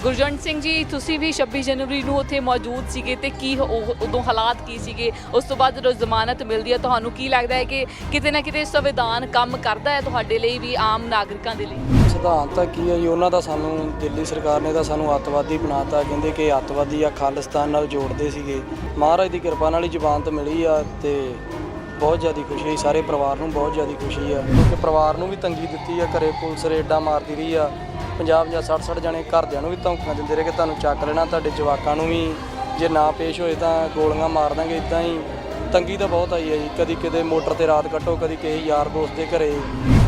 ਗੁਰਜੰਟ ਸਿੰਘ ਜੀ, ਤੁਸੀਂ ਵੀ 26 ਜਨਵਰੀ ਨੂੰ ਉੱਥੇ ਮੌਜੂਦ ਸੀਗੇ ਤੇ ਕੀ ਉਦੋਂ ਹਾਲਾਤ ਕੀ ਸੀਗੇ? ਉਸ ਤੋਂ ਬਾਅਦ ਜਦੋਂ ਜ਼ਮਾਨਤ ਮਿਲਦੀ ਹੈ ਤੁਹਾਨੂੰ ਕੀ ਲੱਗਦਾ ਹੈ ਕਿ ਕਿਤੇ ਨਾ ਕਿਤੇ ਸੰਵਿਧਾਨ ਕੰਮ ਕਰਦਾ ਹੈ ਤੁਹਾਡੇ ਲਈ ਵੀ, ਆਮ ਨਾਗਰਿਕਾਂ ਦੇ ਲਈ? ਸਿਧਾਂਤ ਤਾਂ ਕੀ ਹੈ ਜੀ, ਉਹਨਾਂ ਦਾ ਸਾਨੂੰ ਦਿੱਲੀ ਸਰਕਾਰ ਨੇ ਤਾਂ ਸਾਨੂੰ ਅੱਤਵਾਦੀ ਬਣਾਤਾ। ਕਹਿੰਦੇ ਕਿ ਅੱਤਵਾਦੀ ਆ ਖਾਲਿਸਤਾਨ ਨਾਲ ਜੋੜਦੇ ਸੀਗੇ। ਮਹਾਰਾਜ ਦੀ ਕਿਰਪਾ ਨਾਲ ਹੀ ਜ਼ਮਾਨਤ ਮਿਲੀ ਆ ਤੇ ਬਹੁਤ ਜ਼ਿਆਦਾ ਖੁਸ਼ੀ ਹੈ। ਸਾਰੇ ਪਰਿਵਾਰ ਨੂੰ ਬਹੁਤ ਜ਼ਿਆਦਾ ਖੁਸ਼ੀ ਆ ਕਿਉਂਕਿ ਪਰਿਵਾਰ ਨੂੰ ਵੀ ਤੰਗੀ ਦਿੱਤੀ ਆ। ਘਰੇ ਪੁਲਿਸ ਰੇਡਾਂ ਮਾਰਦੀ ਰਹੀ ਆ। 50 ਜਾਂ 60 ਜਣੇ ਘਰਦਿਆਂ ਨੂੰ ਵੀ ਧਮਕੀਆਂ ਦਿੰਦੇ ਰਹੇ ਕਿ ਤੁਹਾਨੂੰ ਚੱਕ ਲੈਣਾ, ਤੁਹਾਡੇ ਜਵਾਕਾਂ ਨੂੰ ਵੀ ਜੇ ਨਾ ਪੇਸ਼ ਹੋਏ ਤਾਂ ਗੋਲੀਆਂ ਮਾਰ ਦਾਂਗੇ। ਇੱਦਾਂ ਹੀ ਤੰਗੀ ਤਾਂ ਬਹੁਤ ਆਈ ਹੈ ਜੀ। ਕਦੀ ਕਿਤੇ ਮੋਟਰ ਤੇ ਰਾਤ ਕੱਟੋ, ਕਦੀ ਕਿਸੇ ਯਾਰ ਦੋਸਤ ਦੇ ਘਰੇ।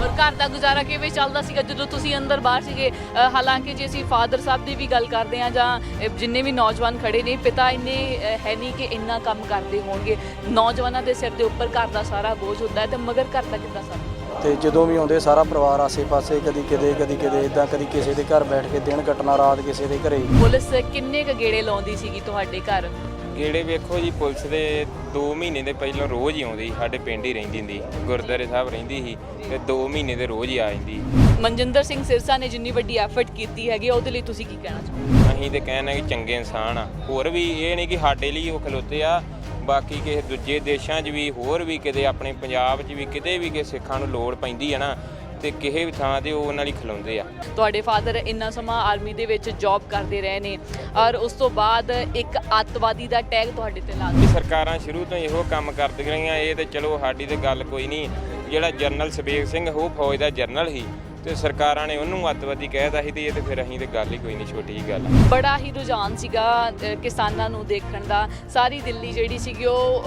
ਔਰ ਘਰ ਦਾ ਗੁਜ਼ਾਰਾ ਕਿਵੇਂ ਚੱਲਦਾ ਸੀਗਾ ਜਦੋਂ ਤੁਸੀਂ ਅੰਦਰ ਬਾਹਰ ਸੀਗੇ? ਹਾਲਾਂਕਿ ਜੇ ਅਸੀਂ ਫਾਦਰ ਸਾਹਿਬ ਦੀ ਵੀ ਗੱਲ ਕਰਦੇ ਹਾਂ ਜਾਂ ਜਿੰਨੇ ਵੀ ਨੌਜਵਾਨ ਖੜੇ ਨੇ, ਪਿਤਾ ਇੰਨੇ ਹੈ ਨਹੀਂ ਕਿ ਇੰਨਾ ਕੰਮ ਕਰਦੇ ਹੋਣਗੇ। ਨੌਜਵਾਨਾਂ ਦੇ ਸਿਰ ਦੇ ਉੱਪਰ ਘਰ ਦਾ ਸਾਰਾ ਬੋਝ ਹੁੰਦਾ ਹੈ ਤੇ ਮਗਰ ਘਰ ਦਾ ਕਿੱਦਾਂ ਸਾਰਾ? ਤੇ ਜਦੋਂ ਵੀ ਆਉਂਦੇ ਸਾਰਾ ਪਰਿਵਾਰ ਆਸੇ-ਪਾਸੇ, ਕਦੀ ਕਿਤੇ ਇੱਦਾਂ, ਕਦੀ ਕਿਸੇ ਦੇ ਘਰ ਬੈਠ ਕੇ ਦਿਨ ਕੱਟਣਾ, ਰਾਤ ਕਿਸੇ ਦੇ ਘਰੇ। ਪੁਲਿਸ ਕਿੰਨੇ ਕੁ ਗੇੜੇ ਲਾਉਂਦੀ ਸੀਗੀ ਤੁਹਾਡੇ ਘਰ? ਗੇੜੇ ਵੇਖੋ ਜੀ, ਪੁਲਿਸ ਦੇ 2 ਮਹੀਨੇ ਦੇ ਪਹਿਲਾਂ ਰੋਜ਼ ਹੀ ਆਉਂਦੀ। ਸਾਡੇ ਪਿੰਡ ਹੀ ਰਹਿੰਦੀ ਹੁੰਦੀ, ਗੁਰਦੁਆਰੇ ਸਾਹਿਬ ਰਹਿੰਦੀ ਸੀ ਤੇ 2 ਮਹੀਨੇ ਦੇ ਰੋਜ਼ ਹੀ ਆ ਜਾਂਦੀ। ਮਨਜਿੰਦਰ ਸਿੰਘ ਸਿਰਸਾ ਨੇ ਜਿੰਨੀ ਵੱਡੀ ਐਫਰਟ ਕੀਤੀ ਹੈਗੀ ਉਹਦੇ ਲਈ ਤੁਸੀਂ ਕੀ ਕਹਿਣਾ ਚਾਹੋਗੇ? ਅਸੀਂ ਤੇ ਕਹਿਣਾ ਕਿ ਚੰਗੇ ਇਨਸਾਨ ਆ। ਹੋਰ ਵੀ ਇਹ ਨਹੀਂ ਕਿ ਸਾਡੇ ਲਈ ਉਹ ਖਲੋਤੇ ਆ, ਬਾਕੀ ਕਿਸੇ ਦੂਜੇ ਦੇਸ਼ਾਂ 'ਚ ਵੀ, ਹੋਰ ਵੀ ਕਿਤੇ ਆਪਣੇ ਪੰਜਾਬ 'ਚ ਵੀ ਕਿਤੇ ਵੀ ਕਿ ਸਿੱਖਾਂ ਨੂੰ ਲੋੜ ਪੈਂਦੀ ਹੈ ਨਾ ਤੇ ਕਿਸੇ ਵੀ ਥਾਂ ਤੇ ਉਹ ਉਹਨਾਂ ਲਈ ਖਲੋਂਦੇ ਆ। ਤੁਹਾਡੇ ਫਾਦਰ ਇੰਨਾ ਸਮਾਂ ਆਰਮੀ ਦੇ ਵਿੱਚ ਜੌਬ ਕਰਦੇ ਰਹੇ ਨੇ ਔਰ ਉਸ ਤੋਂ ਬਾਅਦ ਇੱਕ ਅੱਤਵਾਦੀ ਦਾ ਟੈਗ ਤੁਹਾਡੇ ਤੇ ਲਾ ਦਿੱਤਾ। ਸਰਕਾਰਾਂ ਸ਼ੁਰੂ ਤੋਂ ਇਹੋ ਕੰਮ ਕਰਦੀਆਂ ਰਹੀਆਂ। ਇਹ ਤੇ ਚਲੋ ਸਾਡੀ ਤੇ ਗੱਲ ਕੋਈ ਨਹੀਂ। ਜਿਹੜਾ ਜਨਰਲ ਸਬੇਗ ਸਿੰਘ ਉਹ ਫੌਜ ਦਾ ਜਨਰਲ ਸੀ ਤੇ ਸਰਕਾਰਾਂ ਨੇ ਉਹਨੂੰ ਅੱਤਵਾਦੀ ਕਹਿਤਾ ਸੀ ਤੇ ਇਹ ਤੇ ਫਿਰ ਅਸੀਂ ਤੇ ਗੱਲ ਹੀ ਕੋਈ ਨਹੀਂ, ਛੋਟੀ ਜਿਹੀ ਗੱਲ। ਬੜਾ ਹੀ ਰੁਝਾਨ ਸੀਗਾ ਕਿਸਾਨਾਂ ਨੂੰ ਦੇਖਣ ਦਾ। ਸਾਰੀ ਦਿੱਲੀ ਜਿਹੜੀ ਸੀਗੀ ਉਹ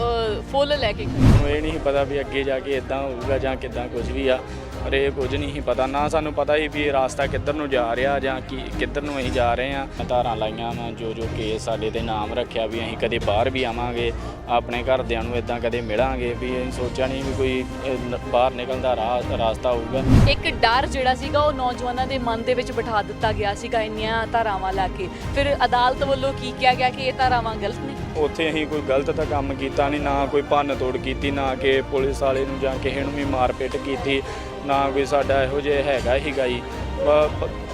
ਫੁੱਲ ਲੈ ਕੇ ਖੜੀ। ਇਹ ਨਹੀਂ ਪਤਾ ਵੀ ਅੱਗੇ ਜਾ ਕੇ ਇਦਾਂ ਹੋਊਗਾ ਜਾਂ ਕਿੱਦਾਂ ਕੁਝ ਵੀ ਆ, ਪਰ ਇਹ ਕੁਝ ਨਹੀਂ ਸੀ ਪਤਾ। ਨਾ ਸਾਨੂੰ ਪਤਾ ਸੀ ਵੀ ਇਹ ਰਾਸਤਾ ਕਿੱਧਰ ਨੂੰ ਜਾ ਰਿਹਾ ਜਾਂ ਕਿੱਧਰ ਨੂੰ ਅਸੀਂ ਜਾ ਰਹੇ ਹਾਂ। ਧਾਰਾਂ ਲਾਈਆਂ ਵਾ, ਜੋ ਕੇਸ ਸਾਡੇ ਤੇ ਨਾਮ ਰੱਖਿਆ ਵੀ ਅਸੀਂ ਕਦੇ ਬਾਹਰ ਵੀ ਆਵਾਂਗੇ, ਆਪਣੇ ਘਰਦਿਆਂ ਨੂੰ ਇਦਾਂ ਕਦੇ ਮਿਲਾਂਗੇ ਵੀ ਅਸੀਂ ਸੋਚਿਆ ਨਹੀਂ ਵੀ ਕੋਈ ਬਾਹਰ ਨਿਕਲਣ ਦਾ ਰਾਸਤਾ ਹੋਊਗਾ। ਇੱਕ ਡਰ ਜਿਹੜਾ ਸੀਗਾ ਉਹ ਨੌਜਵਾਨਾਂ ਦੇ ਮਨ ਦੇ ਵਿੱਚ ਬਿਠਾ ਦਿੱਤਾ ਗਿਆ ਸੀਗਾ ਇੰਨੀਆਂ ਧਾਰਾਵਾਂ ਲਾ ਕੇ। ਫਿਰ ਅਦਾਲਤ ਵੱਲੋਂ ਕੀ ਕਿਹਾ ਗਿਆ ਕਿ ਇਹ ਧਾਰਾਵਾਂ ਗਲਤ ਨੇ? ਉੱਥੇ ਅਸੀਂ ਕੋਈ ਗਲਤ ਤਾਂ ਕੰਮ ਕੀਤਾ ਨਹੀਂ, ਨਾ ਕੋਈ ਭੰਨ ਤੋੜ ਕੀਤੀ, ਨਾ ਕਿ ਪੁਲਿਸ ਵਾਲੇ ਨੂੰ ਜਾਂ ਕਿਸੇ ਨੂੰ ਵੀ ਮਾਰ ਪਿੱਟ ਕੀਤੀ, ਨਾ ਕੋਈ ਸਾਡਾ ਇਹੋ ਜਿਹਾ ਹੈਗਾ ਸੀਗਾ ਜੀ।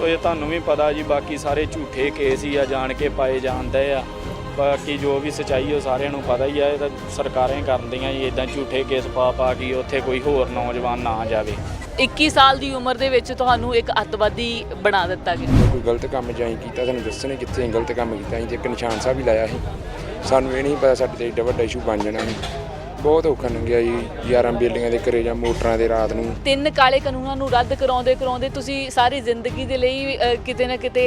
ਇਹ ਤੁਹਾਨੂੰ ਵੀ ਪਤਾ ਜੀ, ਬਾਕੀ ਸਾਰੇ ਝੂਠੇ ਕੇਸ ਹੀ ਆ, ਜਾਣ ਕੇ ਪਾਏ ਜਾਂਦੇ ਆ। ਬਾਕੀ ਜੋ ਵੀ ਸੱਚਾਈ ਉਹ ਸਾਰਿਆਂ ਨੂੰ ਪਤਾ ਹੀ ਆ। ਇਹ ਤਾਂ ਸਰਕਾਰਾਂ ਹੀ ਕਰਦੀਆਂ ਜੀ ਇੱਦਾਂ ਝੂਠੇ ਕੇਸ ਪਾ ਕੇ ਉੱਥੇ ਕੋਈ ਹੋਰ ਨੌਜਵਾਨ ਨਾ ਜਾਵੇ। 21 ਸਾਲ ਦੀ ਉਮਰ ਦੇ ਵਿੱਚ ਤੁਹਾਨੂੰ ਇੱਕ ਅੱਤਵਾਦੀ ਬਣਾ ਦਿੱਤਾ ਗਿਆ। ਕੋਈ ਗਲਤ ਕੰਮ ਜਾਈ ਕੀਤਾ, ਸਾਨੂੰ ਦੱਸਣੇ ਕਿੱਥੇ ਗਲਤ ਕੰਮ ਕੀਤਾ। ਅਸੀਂ ਤੇ ਇੱਕ ਨਿਸ਼ਾਨ ਸਾਹਿਬ ਵੀ ਲਾਇਆ ਸੀ। ਸਾਨੂੰ ਇਹ ਨਹੀਂ ਪਤਾ ਸਾਡੇ ਤੇ ਏਡਾ ਵੱਡਾ ਇਸ਼ੂ ਬਣ ਜਾਣਾ ਸੀ। ਬਹੁਤ ਔਖਾ ਲੰਘਿਆ ਜੀ, 11 ਬੇਲੀਆਂ ਦੇ ਘਰੇ ਜਾਂ ਮੋਟਰਾਂ ਦੇ ਰਾਤ ਨੂੰ। 3 ਕਾਲੇ ਕਾਨੂੰਨਾਂ ਨੂੰ ਰੱਦ ਕਰਾਉਂਦੇ ਤੁਸੀਂ ਸਾਰੀ ਜ਼ਿੰਦਗੀ ਦੇ ਲਈ ਕਿਤੇ ਨਾ ਕਿਤੇ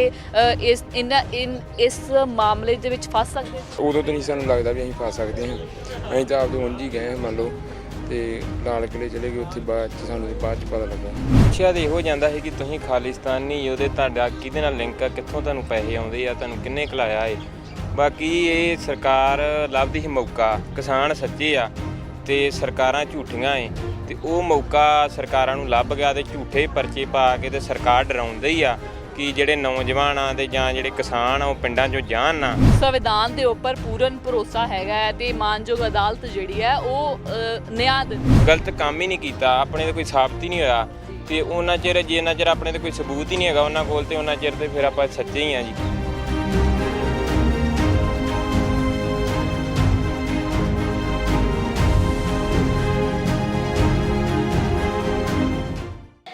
ਇਸ ਮਾਮਲੇ ਦੇ ਵਿੱਚ ਫਸ ਸਕਦੇ। ਉਦੋਂ ਤਾਂ ਨਹੀਂ ਸਾਨੂੰ ਲੱਗਦਾ ਵੀ ਅਸੀਂ ਫਸ ਸਕਦੇ ਹਾਂ। ਅਸੀਂ ਤਾਂ ਆਪਦੇ ਉਂਝ ਹੀ ਗਏ ਹਾਂ ਮੰਨ ਲਓ, ਤੇ ਲਾਲ ਕਿਲੇ ਚਲੇ ਗਏ। ਉੱਥੇ ਬਾਅਦ 'ਚ ਸਾਨੂੰ ਬਾਅਦ 'ਚ ਪਤਾ ਲੱਗਾ। ਸ਼ਾਇਦ ਇਹੋ ਜਾਂਦਾ ਸੀ ਕਿ ਤੁਸੀਂ ਖਾਲਿਸਤਾਨੀ ਉਹਦੇ ਤੁਹਾਡਾ ਕਿਹਦੇ ਨਾਲ ਲਿੰਕ ਆ, ਕਿੱਥੋਂ ਤੁਹਾਨੂੰ ਪੈਸੇ ਆਉਂਦੇ ਆ, ਤੁਹਾਨੂੰ ਕਿੰਨੇ ਖਿਲਾਇਆ ਏ। ਬਾਕੀ ਇਹ ਸਰਕਾਰ ਲੱਭਦੀ ਸੀ ਮੌਕਾ। ਕਿਸਾਨ ਸੱਚੇ ਆ ਤੇ ਸਰਕਾਰਾਂ ਝੂਠੀਆਂ ਏ ਤੇ ਉਹ ਮੌਕਾ ਸਰਕਾਰਾਂ ਨੂੰ ਲੱਭ ਗਿਆ ਤੇ ਝੂਠੇ ਪਰਚੇ ਪਾ ਕੇ ਤੇ ਸਰਕਾਰ ਡਰਾਉਂਦੀ ਹੀ ਆ ਕਿ ਜਿਹੜੇ ਨੌਜਵਾਨ ਆ ਤੇ ਜਾਂ ਜਿਹੜੇ ਕਿਸਾਨ ਆ ਉਹ ਪਿੰਡਾਂ 'ਚੋਂ ਜਾਣ ਨਾ। ਸੰਵਿਧਾਨ ਦੇ ਉੱਪਰ ਪੂਰਨ ਭਰੋਸਾ ਹੈਗਾ ਹੈ ਤੇ ਮਾਨਯੋਗ ਅਦਾਲਤ ਜਿਹੜੀ ਹੈ ਉਹ ਨਿਆਂ ਗਲਤ ਕੰਮ ਹੀ ਨਹੀਂ ਕੀਤਾ, ਆਪਣੇ ਤੇ ਕੋਈ ਸਾਬਤ ਹੀ ਨਹੀਂ ਹੋਇਆ ਤੇ ਉਹਨਾਂ ਚਿਰ ਜਿੰਨਾ ਚਿਰ ਆਪਣੇ ਤੇ ਕੋਈ ਸਬੂਤ ਹੀ ਨਹੀਂ ਹੈਗਾ ਉਹਨਾਂ ਕੋਲ ਤੇ ਉਹਨਾਂ ਚਿਰ ਤੇ ਫਿਰ ਆਪਾਂ ਸੱਚੇ ਹੀ ਆ ਜੀ।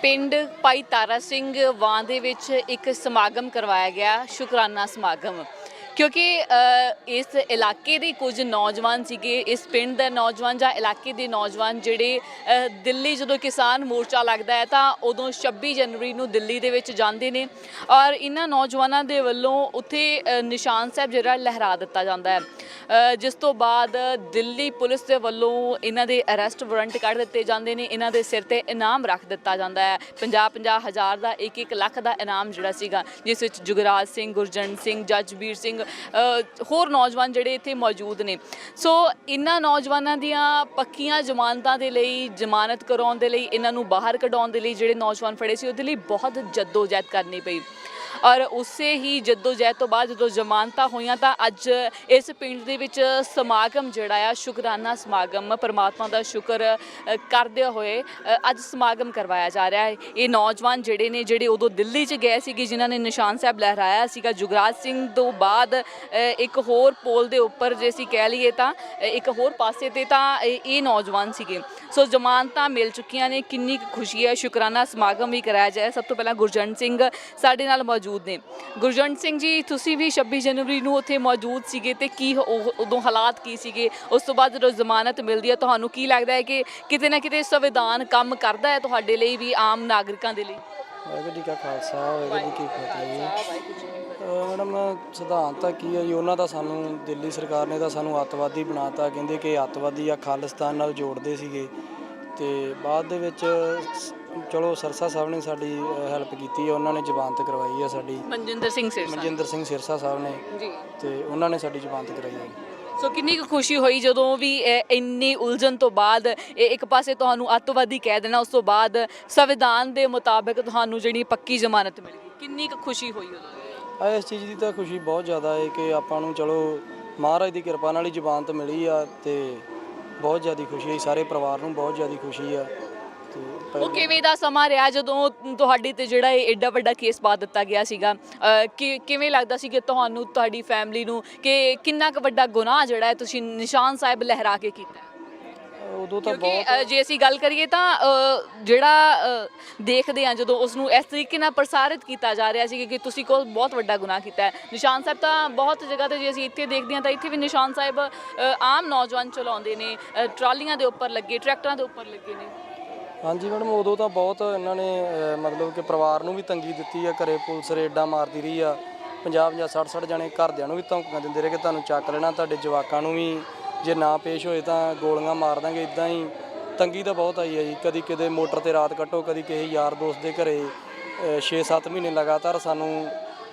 ਪਿੰਡ ਭਾਈ ਤਾਰਾ ਸਿੰਘ ਵਾਂ ਦੇ ਵਿੱਚ ਇੱਕ ਸਮਾਗਮ ਕਰਵਾਇਆ ਗਿਆ, ਸ਼ੁਕਰਾਨਾ ਸਮਾਗਮ। ਕਿਉਂਕਿ ਇਸ ਇਲਾਕੇ ਦੇ ਕੁਝ ਨੌਜਵਾਨ ਸੀਗੇ, ਇਸ ਪਿੰਡ ਦੇ ਨੌਜਵਾਨ ਜਾਂ ਇਲਾਕੇ ਦੇ ਨੌਜਵਾਨ ਜਿਹੜੇ ਦਿੱਲੀ ਜਦੋਂ ਕਿਸਾਨ ਮੋਰਚਾ ਲੱਗਦਾ ਹੈ ਤਾਂ ਉਦੋਂ 26 ਜਨਵਰੀ ਨੂੰ ਦਿੱਲੀ ਦੇ ਵਿੱਚ ਜਾਂਦੇ ਨੇ ਔਰ ਇਹਨਾਂ ਨੌਜਵਾਨਾਂ ਦੇ ਵੱਲੋਂ ਉੱਥੇ ਨਿਸ਼ਾਨ ਸਾਹਿਬ ਜਿਹੜਾ ਲਹਿਰਾ ਦਿੱਤਾ ਜਾਂਦਾ ਹੈ। ਜਿਸ ਤੋਂ ਬਾਅਦ ਦਿੱਲੀ ਪੁਲਿਸ ਦੇ ਵੱਲੋਂ ਇਹਨਾਂ ਦੇ ਅਰੈਸਟ ਵਾਰੰਟ ਕੱਢ ਦਿੱਤੇ ਜਾਂਦੇ ਨੇ। ਇਹਨਾਂ ਦੇ ਸਿਰ ਤੇ ਇਨਾਮ ਰੱਖ ਦਿੱਤਾ ਜਾਂਦਾ ਹੈ, 50-50 ਹਜ਼ਾਰ ਦਾ, 1-1 ਲੱਖ ਦਾ ਇਨਾਮ ਜਿਹੜਾ ਸੀਗਾ, ਜਿਸ ਵਿੱਚ ਜੁਗਰਾਜ ਸਿੰਘ, ਗੁਰਜੰਟ ਸਿੰਘ, ਜੱਜਵੀਰ ਸਿੰਘ, ਹੋਰ ਨੌਜਵਾਨ ਜਿਹੜੇ ਇੱਥੇ ਮੌਜੂਦ ਨੇ। ਸੋ ਇਹਨਾਂ ਨੌਜਵਾਨਾਂ ਦੀਆਂ ਪੱਕੀਆਂ ਜ਼ਮਾਨਤਾਂ ਦੇ ਲਈ, ਜ਼ਮਾਨਤ ਕਰਾਉਣ ਦੇ ਲਈ, ਇਹਨਾਂ ਨੂੰ ਬਾਹਰ ਕਢਾਉਣ ਦੇ ਲਈ ਜਿਹੜੇ ਨੌਜਵਾਨ ਫੜੇ ਸੀ ਉਹਦੇ ਲਈ ਬਹੁਤ ਜੱਦੋ ਜਹਿਦ ਕਰਨੀ ਪਈ। ਔਰ ਉਸੇ ਹੀ ਜਹਿਦ ਤੋਂ ਬਾਅਦ ਜਦੋਂ ਜ਼ਮਾਨਤਾਂ ਹੋਈਆਂ ਤਾਂ ਅੱਜ ਇਸ ਪਿੰਡ ਦੇ ਵਿੱਚ ਸਮਾਗਮ ਜਿਹੜਾ ਆ ਸ਼ੁਕਰਾਨਾ ਸਮਾਗਮ ਪਰਮਾਤਮਾ ਦਾ ਸ਼ੁਕਰ ਕਰਦੇ ਹੋਏ ਅੱਜ ਸਮਾਗਮ ਕਰਵਾਇਆ ਜਾ ਰਿਹਾ ਹੈ। ਇਹ ਨੌਜਵਾਨ ਜਿਹੜੇ ਉਦੋਂ ਦਿੱਲੀ 'ਚ ਗਏ ਸੀਗੇ ਜਿਨ੍ਹਾਂ ਨੇ ਨਿਸ਼ਾਨ ਸਾਹਿਬ ਲਹਿਰਾਇਆ ਸੀਗਾ ਜੁਗਰਾਜ ਸਿੰਘ ਤੋਂ ਬਾਅਦ ਇੱਕ ਹੋਰ ਪੋਲ ਦੇ ਉੱਪਰ ਜੇ ਅਸੀਂ ਕਹਿ ਲਈਏ ਤਾਂ ਇੱਕ ਹੋਰ ਪਾਸੇ ਤੇ ਤਾਂ ਇਹ ਨੌਜਵਾਨ ਸੀਗੇ। ਸੋ ਜ਼ਮਾਨਤਾਂ ਮਿਲ ਚੁੱਕੀਆਂ ਨੇ, ਕਿੰਨੀ ਕੁ ਖੁਸ਼ੀ ਹੈ। ਸ਼ੁਕਰਾਨਾ ਸਮਾਗਮ ਵੀ ਕਰਾਇਆ ਜਾਏ। ਸਭ ਤੋਂ ਪਹਿਲਾਂ ਗੁਰਜੰਟ ਸਿੰਘ ਸਾਡੇ ਨਾਲ ਮੌਜੂਦ ਨੇ। ਗੁਰਜੰਟ ਸਿੰਘ ਜੀ, ਤੁਸੀਂ ਵੀ 26 ਜਨਵਰੀ ਨੂੰ ਉੱਥੇ ਮੌਜੂਦ ਸੀਗੇ ਤੇ ਕੀ ਉਦੋਂ ਹਾਲਾਤ ਕੀ ਸੀਗੇ? ਉਸ ਤੋਂ ਬਾਅਦ ਜਦੋਂ ਜ਼ਮਾਨਤ ਮਿਲਦੀ ਹੈ ਤੁਹਾਨੂੰ ਕੀ ਲੱਗਦਾ ਹੈ ਕਿ ਕਿਤੇ ਨਾ ਕਿਤੇ ਸੰਵਿਧਾਨ ਕੰਮ ਕਰਦਾ ਹੈ ਤੁਹਾਡੇ ਲਈ ਵੀ, ਆਮ ਨਾਗਰਿਕਾਂ ਦੇ ਲਈ? ਵਾਹਿਗੁਰੂ ਜੀ ਕਾ ਖਾਲਸਾ ਵਾਹਿਗੁਰੂ ਜੀ ਕੀ ਫਤਿਹ। ਮੈਡਮ ਸਿਧਾਂਤ ਤਾਂ ਕੀ ਹੈ ਜੀ, ਉਹਨਾਂ ਦਾ ਸਾਨੂੰ ਦਿੱਲੀ ਸਰਕਾਰ ਨੇ ਤਾਂ ਸਾਨੂੰ ਅੱਤਵਾਦੀ ਬਣਾਤਾ। ਕਹਿੰਦੇ ਕਿ ਅੱਤਵਾਦੀ ਆ ਖਾਲਿਸਤਾਨ ਨਾਲ ਜੋੜਦੇ ਸੀਗੇ ਤੇ ਬਾਅਦ ਦੇ ਵਿੱਚ ਚਲੋ ਸਰਸਾ ਸਾਹਿਬ ਨੇ ਸਾਡੀ ਹੈਲਪ ਕੀਤੀ ਹੈ, ਉਹਨਾਂ ਨੇ ਜ਼ਮਾਨਤ ਕਰਵਾਈ ਹੈ ਸਾਡੀ। ਮਨਜਿੰਦਰ ਸਿੰਘ ਸਿਰਸਾ ਸਾਹਿਬ ਨੇ ਜੀ, ਤੇ ਉਹਨਾਂ ਨੇ ਸਾਡੀ ਜ਼ਮਾਨਤ ਕਰਾਈ ਹੈ। ਸੋ ਕਿੰਨੀ ਕੁ ਖੁਸ਼ੀ ਹੋਈ ਜਦੋਂ ਵੀ ਇੰਨੀ ਉਲਝਣ ਤੋਂ ਬਾਅਦ ਇੱਕ ਪਾਸੇ ਤੁਹਾਨੂੰ ਅੱਤਵਾਦੀ ਕਹਿ ਦੇਣਾ, ਉਸ ਤੋਂ ਬਾਅਦ ਸੰਵਿਧਾਨ ਦੇ ਮੁਤਾਬਕ ਤੁਹਾਨੂੰ ਜਿਹੜੀ ਪੱਕੀ ਜ਼ਮਾਨਤ ਮਿਲ ਗਈ, ਕਿੰਨੀ ਕੁ ਖੁਸ਼ੀ ਹੋਈ ਉਦੋਂ? ਇਸ ਚੀਜ਼ ਦੀ ਤਾਂ ਖੁਸ਼ੀ ਬਹੁਤ ਜ਼ਿਆਦਾ ਹੈ ਕਿ ਆਪਾਂ ਨੂੰ ਚਲੋ ਮਹਾਰਾਜ ਦੀ ਕਿਰਪਾ ਨਾਲ ਹੀ ਜ਼ਮਾਨਤ ਮਿਲੀ ਆ ਤੇ ਬਹੁਤ ਜ਼ਿਆਦਾ ਖੁਸ਼ੀ ਹੈ। ਸਾਰੇ ਪਰਿਵਾਰ ਨੂੰ ਬਹੁਤ ਜ਼ਿਆਦਾ ਖੁਸ਼ੀ ਆ। ਤੇ ਉਹ ਕਿਵੇਂ ਦਾ ਸਮਾਂ ਰਿਹਾ ਜਦੋਂ ਤੁਹਾਡੇ ਤੇ ਜਿਹੜਾ ਇਹ ਐਡਾ ਵੱਡਾ ਕੇਸ ਪਾ ਦਿੱਤਾ ਗਿਆ ਸੀਗਾ? ਕਿਵੇਂ ਲੱਗਦਾ ਸੀ ਕਿ ਤੁਹਾਨੂੰ, ਤੁਹਾਡੀ ਫੈਮਿਲੀ ਨੂੰ, ਕਿ ਕਿੰਨਾ ਕੁ ਵੱਡਾ ਗੁਨਾਹ ਜਿਹੜਾ ਹੈ ਤੁਸੀਂ ਨਿਸ਼ਾਨ ਸਾਹਿਬ ਲਹਿਰਾ ਕੇ ਕੀਤਾ? ਉਦੋਂ ਤਾਂ ਕਿਉਂਕਿ ਜੇ ਅਸੀਂ ਗੱਲ ਕਰੀਏ ਤਾਂ ਜਿਹੜਾ ਦੇਖਦੇ ਆ ਜਦੋਂ ਉਸ ਨੂੰ ਇਸ ਤਰੀਕੇ ਨਾਲ ਪ੍ਰਸਾਰਿਤ ਕੀਤਾ ਜਾ ਰਿਹਾ ਸੀ ਕਿ ਤੁਸੀਂ ਕੋਈ ਬਹੁਤ ਵੱਡਾ ਗੁਨਾਹ ਕੀਤਾ ਹੈ। ਨਿਸ਼ਾਨ ਸਾਹਿਬ ਤਾਂ ਬਹੁਤ ਜਗ੍ਹਾ ਤੇ ਜੇ ਅਸੀਂ ਇੱਥੇ ਦੇਖਦੇ ਹਾਂ ਤਾਂ ਇੱਥੇ ਵੀ ਨਿਸ਼ਾਨ ਸਾਹਿਬ ਆਮ ਨੌਜਵਾਨ ਚਲਾਉਂਦੇ ਨੇ, ਟਰਾਲੀਆਂ ਦੇ ਉੱਪਰ ਲੱਗੇ, ਟਰੈਕਟਰਾਂ ਦੇ ਉੱਪਰ ਲੱਗੇ ਨੇ। ਹਾਂਜੀ ਮੈਡਮ, ਉਦੋਂ ਤਾਂ ਬਹੁਤ ਇਹਨਾਂ ਨੇ ਮਤਲਬ ਕਿ ਪਰਿਵਾਰ ਨੂੰ ਵੀ ਤੰਗੀ ਦਿੱਤੀ ਆ। ਘਰੇ ਪੁਲਿਸ ਰੇਡਾਂ ਮਾਰਦੀ ਰਹੀ ਆ। 50 60 ਜਾਣੇ ਘਰਦਿਆਂ ਨੂੰ ਵੀ ਧਮਕੀਆਂ ਦਿੰਦੇ ਰਹੇ ਕਿ ਤੁਹਾਨੂੰ ਚੱਕ ਲੈਣਾ, ਤੁਹਾਡੇ ਜਵਾਕਾਂ ਨੂੰ ਵੀ ਜੇ ਨਾ ਪੇਸ਼ ਹੋਏ ਤਾਂ ਗੋਲੀਆਂ ਮਾਰ ਦਾਂਗੇ। ਇੱਦਾਂ ਹੀ ਤੰਗੀ ਤਾਂ ਬਹੁਤ ਆਈ ਹੈ ਜੀ। ਕਦੀ ਕਿਤੇ ਮੋਟਰ ਤੇ ਰਾਤ ਕੱਟੋ, ਕਦੀ ਕਿਸੇ ਯਾਰ ਦੋਸਤ ਦੇ ਘਰੇ 6-7 ਮਹੀਨੇ ਲਗਾਤਾਰ ਸਾਨੂੰ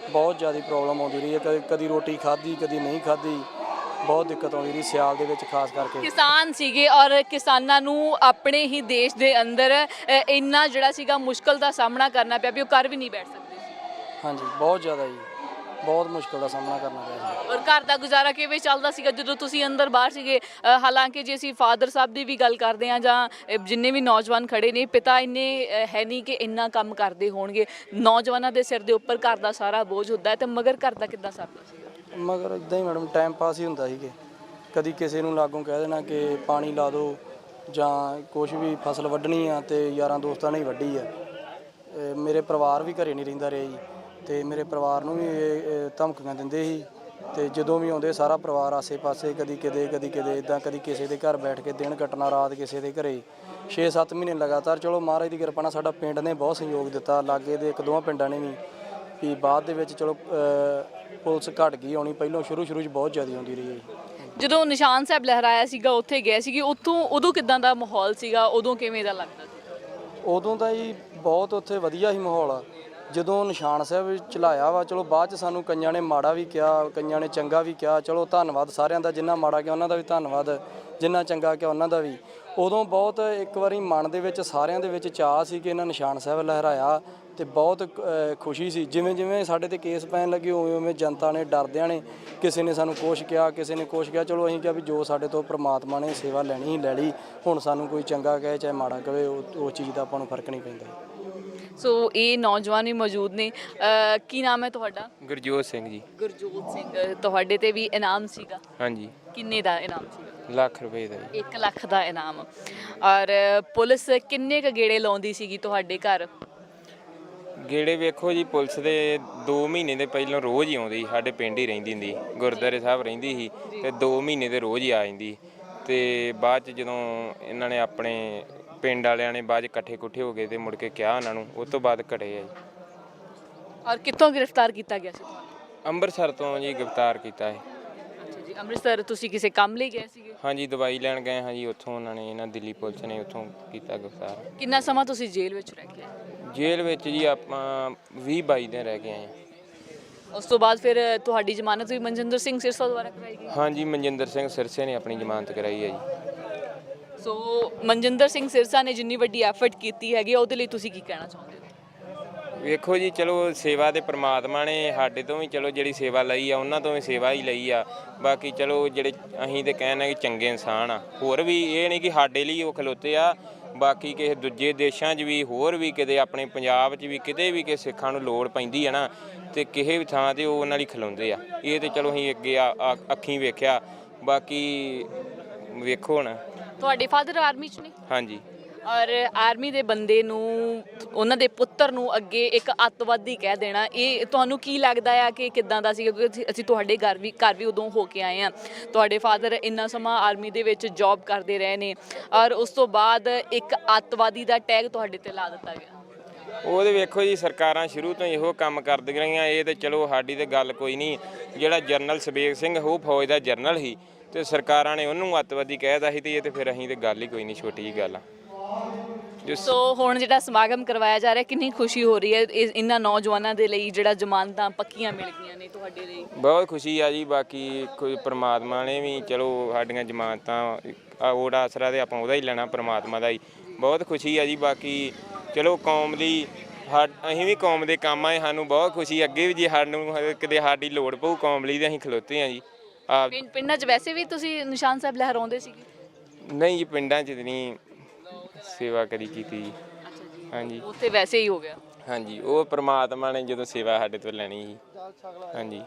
ਬਹੁਤ ਜ਼ਿਆਦਾ ਪ੍ਰੋਬਲਮ ਆਉਂਦੀ ਰਹੀ ਹੈ। ਕਦੀ ਰੋਟੀ ਖਾਧੀ, ਕਦੀ ਨਹੀਂ ਖਾਧੀ, ਬਹੁਤ ਦਿੱਕਤ ਆਉਂਦੀ ਰਹੀ ਸਿਆਲ ਦੇ ਵਿੱਚ ਖਾਸ ਕਰਕੇ। ਕਿਸਾਨ ਸੀਗੇ ਔਰ ਕਿਸਾਨਾਂ ਨੂੰ ਆਪਣੇ ਹੀ ਦੇਸ਼ ਦੇ ਅੰਦਰ ਇੰਨਾ ਜਿਹੜਾ ਸੀਗਾ ਮੁਸ਼ਕਲ ਦਾ ਸਾਹਮਣਾ ਕਰਨਾ ਪਿਆ ਵੀ ਉਹ ਕਰ ਵੀ ਨਹੀਂ ਬੈਠ ਸਕਦੇ ਸੀ। ਹਾਂਜੀ, ਬਹੁਤ ਜ਼ਿਆਦਾ ਜੀ, ਬਹੁਤ ਮੁਸ਼ਕਲ ਦਾ ਸਾਹਮਣਾ ਕਰਨਾ ਪਿਆ ਸੀ। ਔਰ ਘਰ ਦਾ ਗੁਜ਼ਾਰਾ ਕਿਵੇਂ ਚੱਲਦਾ ਸੀਗਾ ਜਦੋਂ ਤੁਸੀਂ ਅੰਦਰ ਬਾਹਰ ਸੀਗੇ? ਹਾਲਾਂਕਿ ਜੇ ਅਸੀਂ ਫਾਦਰ ਸਾਹਿਬ ਦੀ ਵੀ ਗੱਲ ਕਰਦੇ ਹਾਂ ਜਾਂ ਜਿੰਨੇ ਵੀ ਨੌਜਵਾਨ ਖੜੇ ਨੇ, ਪਿਤਾ ਇੰਨੇ ਹੈ ਨਹੀਂ ਕਿ ਇੰਨਾ ਕੰਮ ਕਰਦੇ ਹੋਣਗੇ। ਨੌਜਵਾਨਾਂ ਦੇ ਸਿਰ ਦੇ ਉੱਪਰ ਘਰ ਦਾ ਸਾਰਾ ਬੋਝ ਹੁੰਦਾ ਹੈ ਤੇ ਮਗਰ ਘਰ ਦਾ ਕਿੱਦਾਂ ਸਰਦਾ ਸੀਗਾ? ਮਗਰ ਇੱਦਾਂ ਹੀ ਮੈਡਮ ਟਾਈਮ ਪਾਸ ਹੀ ਹੁੰਦਾ ਸੀਗੇ। ਕਦੀ ਕਿਸੇ ਨੂੰ ਲਾਗੋਂ ਕਹਿ ਦੇਣਾ ਕਿ ਪਾਣੀ ਲਾ ਦਿਓ ਜਾਂ ਕੁਛ ਵੀ ਫਸਲ ਵੱਢਣੀ ਆ ਤੇ ਯਾਰਾਂ ਦੋਸਤਾਂ ਨੇ ਹੀ ਵੱਢੀ ਆ। ਮੇਰੇ ਪਰਿਵਾਰ ਵੀ ਘਰੇ ਨਹੀਂ ਰਹਿੰਦਾ ਰਿਹਾ ਜੀ ਤੇ ਮੇਰੇ ਪਰਿਵਾਰ ਨੂੰ ਵੀ ਇਹ ਧਮਕੀਆਂ ਦਿੰਦੇ ਸੀ ਤੇ ਜਦੋਂ ਵੀ ਆਉਂਦੇ ਸਾਰਾ ਪਰਿਵਾਰ ਆਸੇ-ਪਾਸੇ, ਕਦੀ ਕਿਤੇ ਇੱਦਾਂ, ਕਦੀ ਕਿਸੇ ਦੇ ਘਰ ਬੈਠ ਕੇ ਦਿਨ ਕੱਟਣਾ, ਰਾਤ ਕਿਸੇ ਦੇ ਘਰੇ 6-7 ਮਹੀਨੇ ਲਗਾਤਾਰ। ਚਲੋ ਮਹਾਰਾਜ ਦੀ ਕਿਰਪਾ ਨਾਲ ਸਾਡਾ ਪਿੰਡ ਨੇ ਬਹੁਤ ਸਹਿਯੋਗ ਦਿੱਤਾ, ਲਾਗੇ ਦੇ 1-2 ਪਿੰਡਾਂ ਨੇ ਵੀ ਬਾਅਦ ਦੇ ਵਿੱਚ ਚਲੋ ਪੁਲਿਸ ਘਟ ਗਈ ਆਉਣੀ, ਪਹਿਲਾਂ ਸ਼ੁਰੂ 'ਚ ਬਹੁਤ ਜ਼ਿਆਦਾ ਆਉਂਦੀ ਰਹੀ ਹੈ। ਜਦੋਂ ਨਿਸ਼ਾਨ ਸਾਹਿਬ ਲਹਿਰਾਇਆ ਸੀਗਾ, ਉੱਥੇ ਗਏ ਸੀਗੇ, ਉਦੋਂ ਕਿੱਦਾਂ ਦਾ ਮਾਹੌਲ ਸੀਗਾ? ਉਦੋਂ ਕਿਵੇਂ ਦਾ ਲੱਗਦਾ ਸੀ? ਉਦੋਂ ਤਾਂ ਜੀ ਬਹੁਤ ਉੱਥੇ ਵਧੀਆ ਹੀ ਮਾਹੌਲ ਆ। ਜਦੋਂ ਨਿਸ਼ਾਨ ਸਾਹਿਬ ਚਲਾਇਆ ਵਾ, ਚਲੋ ਬਾਅਦ 'ਚ ਸਾਨੂੰ ਕਈਆਂ ਨੇ ਮਾੜਾ ਵੀ ਕਿਹਾ, ਕਈਆਂ ਨੇ ਚੰਗਾ ਵੀ ਕਿਹਾ। ਚਲੋ ਧੰਨਵਾਦ ਸਾਰਿਆਂ ਦਾ, ਜਿਨ੍ਹਾਂ ਮਾੜਾ ਕਿਹਾ ਉਹਨਾਂ ਦਾ ਵੀ ਧੰਨਵਾਦ, ਜਿਨ੍ਹਾਂ ਚੰਗਾ ਕਿਹਾ ਉਹਨਾਂ ਦਾ ਵੀ। ਉਦੋਂ ਬਹੁਤ ਇੱਕ ਵਾਰੀ ਮਨ ਦੇ ਵਿੱਚ ਸਾਰਿਆਂ ਦੇ ਵਿੱਚ ਚਾਅ ਸੀ ਕਿ ਇਹਨਾਂ ਨਿਸ਼ਾਨ ਸਾਹਿਬ ਲਹਿਰਾਇਆ ਤੇ ਬਹੁਤ ਖੁਸ਼ੀ ਸੀ। ਜਿਵੇਂ ਸਾਡੇ ਤੇ ਕੇਸ ਪੈਣ ਲੱਗੇ ਉਵੇਂ ਜਨਤਾ ਨੇ ਡਰਦਿਆਂ ਨੇ ਕਿਸੇ ਨੇ ਸਾਨੂੰ ਕੁਛ ਕਿਹਾ, ਕਿਸੇ ਨੇ ਕੁਛ ਕਿਹਾ। ਚਲੋ ਅਸੀਂ ਕਿਹਾ ਵੀ ਜੋ ਸਾਡੇ ਤੋਂ ਪ੍ਰਮਾਤਮਾ ਨੇ ਸੇਵਾ ਲੈਣੀ ਹੀ ਲੈ ਲਈ। ਹੁਣ ਸਾਨੂੰ ਕੋਈ ਚੰਗਾ ਕਹੇ ਚਾਹੇ ਮਾੜਾ ਕਹੇ, ਉਹ ਚੀਜ਼ ਦਾ ਆਪਾਂ ਨੂੰ ਫਰਕ ਨਹੀਂ ਪੈਂਦਾ। ਸੋ ਇਹ ਨੌਜਵਾਨ ਵੀ ਮੌਜੂਦ ਨੇ। ਕੀ ਨਾਮ ਹੈ ਤੁਹਾਡਾ? ਗੁਰਜੋਤ ਸਿੰਘ ਜੀ। ਗੁਰਜੋਤ ਸਿੰਘ, ਤੁਹਾਡੇ ਤੇ ਵੀ ਇਨਾਮ ਸੀਗਾ? ਹਾਂਜੀ। ਕਿੰਨੇ ਦਾ ਇਨਾਮ ਸੀਗਾ? ਲੱਖ ਰੁਪਏ ਦਾ ਜੀ। 1 ਲੱਖ ਦਾ ਇਨਾਮ। ਔਰ ਪੁਲਿਸ ਕਿੰਨੇ ਕੁ ਗੇੜੇ ਲਾਉਂਦੀ ਸੀਗੀ ਤੁਹਾਡੇ ਘਰ? ਗੇੜੇ ਵੇਖੋ ਜੀ, ਪੁਲਿਸ ਦੇ 2 ਮਹੀਨੇ ਦੇ ਪਹਿਲਾਂ ਰੋਜ਼ ਹੀ ਆਉਂਦੀ, ਸਾਡੇ ਪਿੰਡ ਹੀ ਰਹਿੰਦੀ ਹੁੰਦੀ, ਗੁਰਦੁਆਰੇ ਸਾਹਿਬ ਰਹਿੰਦੀ ਸੀ ਤੇ 2 ਮਹੀਨੇ ਦੇ ਰੋਜ਼ ਹੀ ਆ ਜਾਂਦੀ। ਤੇ ਬਾਅਦ 'ਚ ਜਦੋਂ ਇਹਨਾਂ ਨੇ ਆਪਣੇ ਪਿੰਡ ਵਾਲਿਆਂ ਨੇ ਬਾਅਦ 'ਚ ਇਕੱਠੇ ਹੋ ਗਏ ਤੇ ਮੁੜ ਕੇ ਕਿਹਾ ਉਹਨਾਂ ਨੂੰ, ਉਸ ਤੋਂ ਬਾਅਦ ਘਟੇ ਆ ਜੀ। ਔਰ ਕਿੱਥੋਂ ਗ੍ਰਿਫਤਾਰ ਕੀਤਾ ਗਿਆ ਸੀ ਤੁਹਾਨੂੰ? ਅੰਮ੍ਰਿਤਸਰ ਤੋਂ ਜੀ ਗ੍ਰਿਫਤਾਰ ਕੀਤਾ ਹੈ। ਅੱਛਾ ਜੀ, ਅੰਮ੍ਰਿਤਸਰ ਤੁਸੀਂ ਕਿਸੇ ਕੰਮ ਲਈ ਗਏ ਸੀਗੇ? ਹਾਂਜੀ, ਦਵਾਈ ਲੈਣ ਗਏ ਹਾਂ ਜੀ, ਉੱਥੋਂ ਉਹਨਾਂ ਨੇ, ਇਹਨਾਂ ਦਿੱਲੀ ਪੁਲਿਸ ਨੇ ਉੱਥੋਂ ਕੀਤਾ ਗ੍ਰਿਫਤਾਰ। ਕਿੰਨਾ ਸਮਾਂ ਤੁਸੀਂ ਜੇਲ੍ਹ ਵਿੱਚ ਰਹਿ ਗਏ? ਜੇਲ੍ਹ ਵਿੱਚ ਜੀ ਆਪਾਂ 20-22 ਦਿਨ ਰਹਿ ਗਏ ਹਾਂ। ਉਸ ਤੋਂ ਬਾਅਦ ਫਿਰ ਤੁਹਾਡੀ ਜ਼ਮਾਨਤ ਵੀ ਮਨਜਿੰਦਰ ਸਿੰਘ ਸਿਰਸਾ ਦੁਆਰਾ ਕਰਾਈ ਗਈ? ਹਾਂਜੀ, ਮਨਜਿੰਦਰ ਸਿੰਘ ਸਿਰਸੇ ਨੇ ਆਪਣੀ ਜ਼ਮਾਨਤ ਕਰਾਈ ਹੈ ਜੀ। ਸੋ ਮਨਜਿੰਦਰ ਸਿੰਘ ਸਿਰਸਾ ਨੇ ਜਿੰਨੀ ਵੱਡੀ ਐਫਰਟ ਕੀਤੀ ਹੈਗੀ ਉਹਦੇ ਲਈ ਤੁਸੀਂ ਕੀ ਕਹਿਣਾ ਚਾਹੁੰਦੇ ਹੋ? ਵੇਖੋ ਜੀ, ਚਲੋ ਸੇਵਾ ਤੇ ਪ੍ਰਮਾਤਮਾ ਨੇ ਸਾਡੇ ਤੋਂ ਵੀ ਚਲੋ ਜਿਹੜੀ ਸੇਵਾ ਲਈ ਆ ਉਹਨਾਂ ਤੋਂ ਵੀ ਸੇਵਾ ਹੀ ਲਈ ਆ। ਬਾਕੀ ਚਲੋ ਜਿਹੜੇ ਅਸੀਂ ਤੇ ਕਹਿੰਦੇ ਕਿ ਚੰਗੇ ਇਨਸਾਨ ਆ, ਹੋਰ ਵੀ ਇਹ ਨਹੀਂ ਕਿ ਸਾਡੇ ਲਈ ਉਹ ਖਲੋਤੇ ਆ, ਬਾਕੀ ਕਿਸੇ ਦੂਜੇ ਦੇਸ਼ਾਂ 'ਚ ਵੀ ਹੋਰ ਵੀ ਕਿਤੇ ਆਪਣੇ ਪੰਜਾਬ 'ਚ ਵੀ ਕਿਤੇ ਵੀ ਕਿਸੇ ਸਿੱਖਾਂ ਨੂੰ ਲੋੜ ਪੈਂਦੀ ਆ ਨਾ ਤੇ ਕਿਸੇ ਵੀ ਥਾਂ ਤੇ ਉਹ ਉਹਨਾਂ ਲਈ ਖਲੋਂਦੇ ਆ। ਇਹ ਤੇ ਚਲੋ ਅਸੀਂ ਅੱਗੇ ਅੱਖੀਂ ਵੇਖਿਆ, ਬਾਕੀ ਵੇਖੋ ਹੁਣ। ਤੁਹਾਡੇ ਫਾਦਰ ਆਰਮੀ 'ਚ ਨੇ? ਹਾਂਜੀ। ਔਰ ਆਰਮੀ ਦੇ ਬੰਦੇ ਨੂੰ, ਉਹਨਾਂ ਦੇ ਪੁੱਤਰ ਨੂੰ ਅੱਗੇ ਇੱਕ ਅੱਤਵਾਦੀ ਕਹਿ ਦੇਣਾ, ਇਹ ਤੁਹਾਨੂੰ ਕੀ ਲੱਗਦਾ ਆ ਕਿ ਕਿੱਦਾਂ ਦਾ ਸੀ? ਕਿਉਂਕਿ ਅਸੀਂ ਤੁਹਾਡੇ ਘਰ ਵੀ ਉਦੋਂ ਹੋ ਕੇ ਆਏ ਆ। ਤੁਹਾਡੇ ਫਾਦਰ ਇੰਨਾ ਸਮਾਂ ਆਰਮੀ ਦੇ ਵਿੱਚ ਜੌਬ ਕਰਦੇ ਰਹੇ ਨੇ ਔਰ ਉਸ ਤੋਂ ਬਾਅਦ ਇੱਕ ਅੱਤਵਾਦੀ ਦਾ ਟੈਗ ਤੁਹਾਡੇ ਤੇ ਲਾ ਦਿੱਤਾ ਗਿਆ। ਉਹਦੇ ਵੇਖੋ ਜੀ, ਸਰਕਾਰਾਂ ਸ਼ੁਰੂ ਤੋਂ ਇਹੋ ਕੰਮ ਕਰਦੀਆਂ ਰਹੀਆਂ। ਇਹ ਤੇ ਚਲੋ ਸਾਡੀ ਤੇ ਗੱਲ ਕੋਈ ਨਹੀਂ। ਜਿਹੜਾ ਜਨਰਲ ਸਬੇਗ ਸਿੰਘ ਉਹ ਫੌਜ ਦਾ ਜਨਰਲ ਸੀ ਤੇ ਸਰਕਾਰਾਂ ਨੇ ਉਹਨੂੰ ਅੱਤਵਾਦੀ ਕਹਿਤਾ ਸੀ ਤੇ ਇਹ ਤੇ ਫਿਰ ਅਸੀਂ ਤੇ ਗੱਲ ਹੀ ਕੋਈ ਨਹੀਂ, ਛੋਟੀ ਜਿਹੀ ਗੱਲ ਆ। ਸੋ ਹੁਣ ਜਿਹੜਾ ਸਮਾਗਮ ਕਰਵਾਇਆ ਜਾ ਰਿਹਾ, ਕਿੰਨੀ ਖੁਸ਼ੀ ਹੋ ਰਹੀ ਹੈ ਇਹਨਾਂ ਨੌਜਵਾਨਾਂ ਦੇ ਲਈ ਜਿਹੜਾ ਜ਼ਮਾਨਤਾਂ ਪੱਕੀਆਂ ਮਿਲ ਗਈਆਂ ਨੇ ਤੁਹਾਡੇ ਲਈ? ਬਹੁਤ ਖੁਸ਼ੀ ਆ ਜੀ। ਬਾਕੀ ਕੋਈ ਪ੍ਰਮਾਤਮਾ ਨੇ ਵੀ ਚਲੋ ਸਾਡੀਆਂ ਜ਼ਮਾਨਤਾਂ ਉਹਦਾ ਆਸਰਾ ਤੇ ਆਪਾਂ ਉਹਦਾ ਹੀ ਲੈਣਾ, ਪ੍ਰਮਾਤਮਾ ਦਾ ਹੀ। ਬਹੁਤ ਖੁਸ਼ੀ ਆ ਜੀ। ਬਾਕੀ ਚਲੋ ਕੌਮ ਦੀ ਅਸੀਂ ਵੀ ਕੌਮ ਦੇ ਕੰਮ ਆਏ, ਸਾਨੂੰ ਬਹੁਤ ਖੁਸ਼ੀ। ਅੱਗੇ ਵੀ ਜੇ ਸਾਨੂੰ ਕਿਤੇ ਸਾਡੀ ਲੋੜ ਪਊ ਕੌਮ ਲਈ ਤੇ ਅਸੀਂ ਖਲੋਤੇ ਆ ਜੀ। ਪਿੰਡਾਂ 'ਚ ਵੈਸੇ ਵੀ ਤੁਸੀਂ ਨਿਸ਼ਾਨ ਸਾਹਿਬ ਲਹਿਰਾਉਂਦੇ ਸੀਗੇ? ਨਹੀਂ ਜੀ, ਪਿੰਡਾਂ 'ਚ ਨਹੀਂ ਸੇਵਾ ਕਰੀ ਕੀਤੀ ਜੀ। ਹਾਂਜੀ, ਉੱਥੇ ਵੈਸੇ ਹੀ ਹੋ ਗਿਆ। ਹਾਂਜੀ, ਉਹ ਪ੍ਰਮਾਤਮਾ ਨੇ ਜਦੋਂ ਸੇਵਾ ਸਾਡੇ ਤੋਂ ਲੈਣੀ ਸੀ। ਹਾਂਜੀ।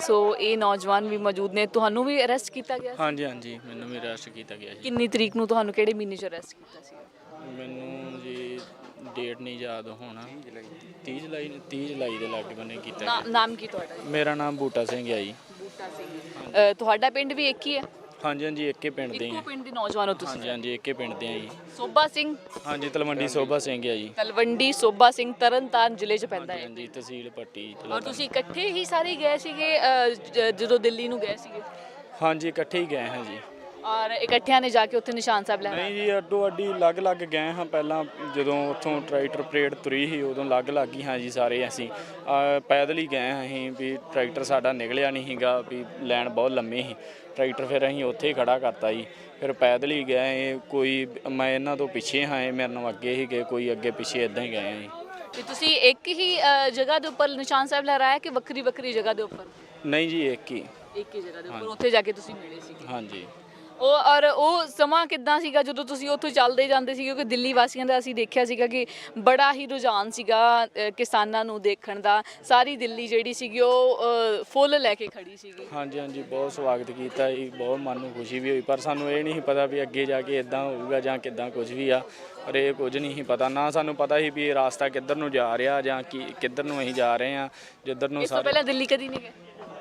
ਸੋ ਇਹ ਨੌਜਵਾਨ ਵੀ ਮੌਜੂਦ ਨੇ। ਤੁਹਾਨੂੰ ਵੀ ਅਰੈਸਟ ਕੀਤਾ ਗਿਆ? ਹਾਂਜੀ ਹਾਂਜੀ, ਮੈਨੂੰ ਵੀ ਅਰੈਸਟ ਕੀਤਾ ਗਿਆ ਜੀ। ਕਿੰਨੀ ਤਰੀਕ ਨੂੰ, ਤੁਹਾਨੂੰ ਕਿਹੜੇ ਮਹੀਨੇ 'ਚ ਅਰੈਸਟ ਕੀਤਾ ਸੀ? ਮੈਨੂੰ ਜੀ ਡੇਟ ਨਹੀਂ ਯਾਦ ਹੋਣਾ। 30 ਜੁਲਾਈ ਦੇ ਲਾਗੇ ਬੰਨੇ ਕੀਤਾ ਗਿਆ। ਨਾਮ ਕੀ ਤੁਹਾਡਾ? ਮੇਰਾ ਨਾਮ ਬੂਟਾ ਸਿੰਘ ਹੈ ਜੀ। ਬੂਟਾ ਸਿੰਘ। ਤੁਹਾਡਾ ਪਿੰਡ ਵੀ ਇੱਕ ਹੀ ਹੈ? ਹਾਂਜੀ ਹਾਂਜੀ, ਇੱਕੇ ਪਿੰਡ ਦੇ ਇੱਕੋ ਹਾਂ। ਪਿੰਡ ਦੇ ਨੌਜਵਾਨ ਹੋ ਤੁਸੀਂ? ਹਾਂਜੀ ਹਾਂਜੀ, ਇੱਕੇ ਪਿੰਡ ਦੇ ਆ ਜੀ। ਸੋਭਾ ਸਿੰਘ? ਹਾਂਜੀ, ਤਲਵੰਡੀ ਸੋਭਾ ਸਿੰਘ ਹੈ ਜੀ। ਤਲਵੰਡੀ ਸੋਭਾ ਸਿੰਘ ਤਰਨਤਾਰਨ ਜ਼ਿਲ੍ਹੇ 'ਚ ਪੈਂਦਾ ਹੈ। ਹਾਂਜੀ, ਤਹਿਸੀਲ ਪੱਟੀ। ਔਰ ਤੁਸੀਂ ਇਕੱਠੇ ਹੀ ਸਾਰੇ ਗਏ ਸੀਗੇ ਜਦੋਂ ਦਿੱਲੀ ਨੂੰ ਗਏ ਸੀਗੇ? ਹਾਂਜੀ, ਇਕੱਠੇ ਹੀ ਗਏ ਹਾਂ ਜੀ। ਔਰ ਇਕੱਠਿਆਂ ਨੇ ਜਾ ਕੇ ਉੱਥੇ ਨਿਸ਼ਾਨ ਸਾਹਿਬ ਲਹਿਰਾਇਆ? ਨਹੀਂ ਜੀ, ਅੱਡੋ ਅੱਡੀ ਅਲੱਗ-ਅਲੱਗ ਗਏ ਹਾਂ। ਪਹਿਲਾਂ ਜਦੋਂ ਉੱਥੋਂ ਟਰੈਕਟਰ ਪਰੇਡ ਤੁਰੀ ਸੀ ਉਦੋਂ ਅਲੱਗ-ਅਲੱਗ ਹੀ ਹਾਂ ਜੀ ਸਾਰੇ ਅਸੀਂ। ਪੈਦਲ ਹੀ ਗਏ ਹਾਂ ਅਸੀਂ, ਵੀ ਟਰੈਕਟਰ ਸਾਡਾ ਨਿਕਲਿਆ ਨਹੀਂ ਸੀਗਾ, ਵੀ ਲਾਈਨ ਬਹੁਤ ਲੰਮੀ ਸੀ। ਟਰੈਕਟਰ ਫਿਰ ਅਸੀਂ ਉੱਥੇ ਹੀ ਖੜਾ ਕਰਤਾ ਜੀ। ਫਿਰ ਪੈਦਲ ਹੀ ਗਏ। ਕੋਈ ਮੈਂ ਇਹਨਾਂ ਤੋਂ ਪਿੱਛੇ ਹਾਂ, ਮੇਰੇ ਨਾਲ ਅੱਗੇ ਹੀ ਗਏ, ਕੋਈ ਅੱਗੇ ਪਿੱਛੇ ਇਦਾਂ ਹੀ ਗਏ ਹਾਂ ਜੀ। ਤੇ ਤੁਸੀਂ ਇੱਕ ਹੀ ਜਗ੍ਹਾ ਦੇ ਉੱਪਰ ਨਿਸ਼ਾਨ ਸਾਹਿਬ ਲਹਿਰਾਇਆ ਕਿ ਵੱਖਰੀ ਵੱਖਰੀ ਜਗ੍ਹਾ ਦੇ ਉੱਪਰ? ਨਹੀਂ ਜੀ, ਇੱਕ ਹੀ ਜਗ੍ਹਾ ਦੇ ਉੱਪਰ ਉੱਥੇ ਜਾ ਕੇ ਤੁਸੀਂ ਮਿਲੇ ਸੀਗੇ? ਹਾਂਜੀ। ਉਹ ਸਮਾਂ ਕਿੱਦਾਂ ਸੀਗਾ ਜਦੋਂ ਤੁਸੀਂ ਉੱਥੋਂ ਚੱਲਦੇ ਜਾਂਦੇ ਸੀ? ਕਿਉਂਕਿ ਦਿੱਲੀ ਵਾਸੀਆਂ ਦਾ ਅਸੀਂ ਦੇਖਿਆ ਸੀਗਾ ਕਿ ਬੜਾ ਹੀ ਰੁਝਾਨ ਸੀਗਾ ਕਿਸਾਨਾਂ ਨੂੰ ਦੇਖਣ ਦਾ। ਸਾਰੀ ਦਿੱਲੀ ਜਿਹੜੀ ਸੀਗੀ ਉਹ ਫੁੱਲ ਲੈ ਕੇ ਖੜੀ ਸੀਗੀ। ਹਾਂਜੀ ਹਾਂਜੀ, ਬਹੁਤ ਸਵਾਗਤ ਕੀਤਾ ਜੀ। ਬਹੁਤ ਮਨ ਨੂੰ ਖੁਸ਼ੀ ਵੀ ਹੋਈ, ਪਰ ਸਾਨੂੰ ਇਹ ਨਹੀਂ ਪਤਾ ਵੀ ਅੱਗੇ ਜਾ ਕੇ ਇਦਾਂ ਹੋਊਗਾ ਜਾਂ ਕਿੱਦਾਂ ਕੁਝ ਵੀ ਆ। ਪਰ ਇਹ ਕੁਝ ਨਹੀਂ ਸੀ ਪਤਾ, ਨਾ ਸਾਨੂੰ ਪਤਾ ਸੀ ਵੀ ਇਹ ਰਾਸਤਾ ਕਿੱਧਰ ਨੂੰ ਜਾ ਰਿਹਾ ਜਾਂ ਕਿੱਧਰ ਨੂੰ ਅਸੀਂ ਜਾ ਰਹੇ ਹਾਂ। ਜਿੱਧਰ ਨੂੰ ਇਸ ਤੋਂ ਪਹਿਲਾਂ ਦਿੱਲੀ ਕਦੀ ਨਹੀਂ ਗਏ?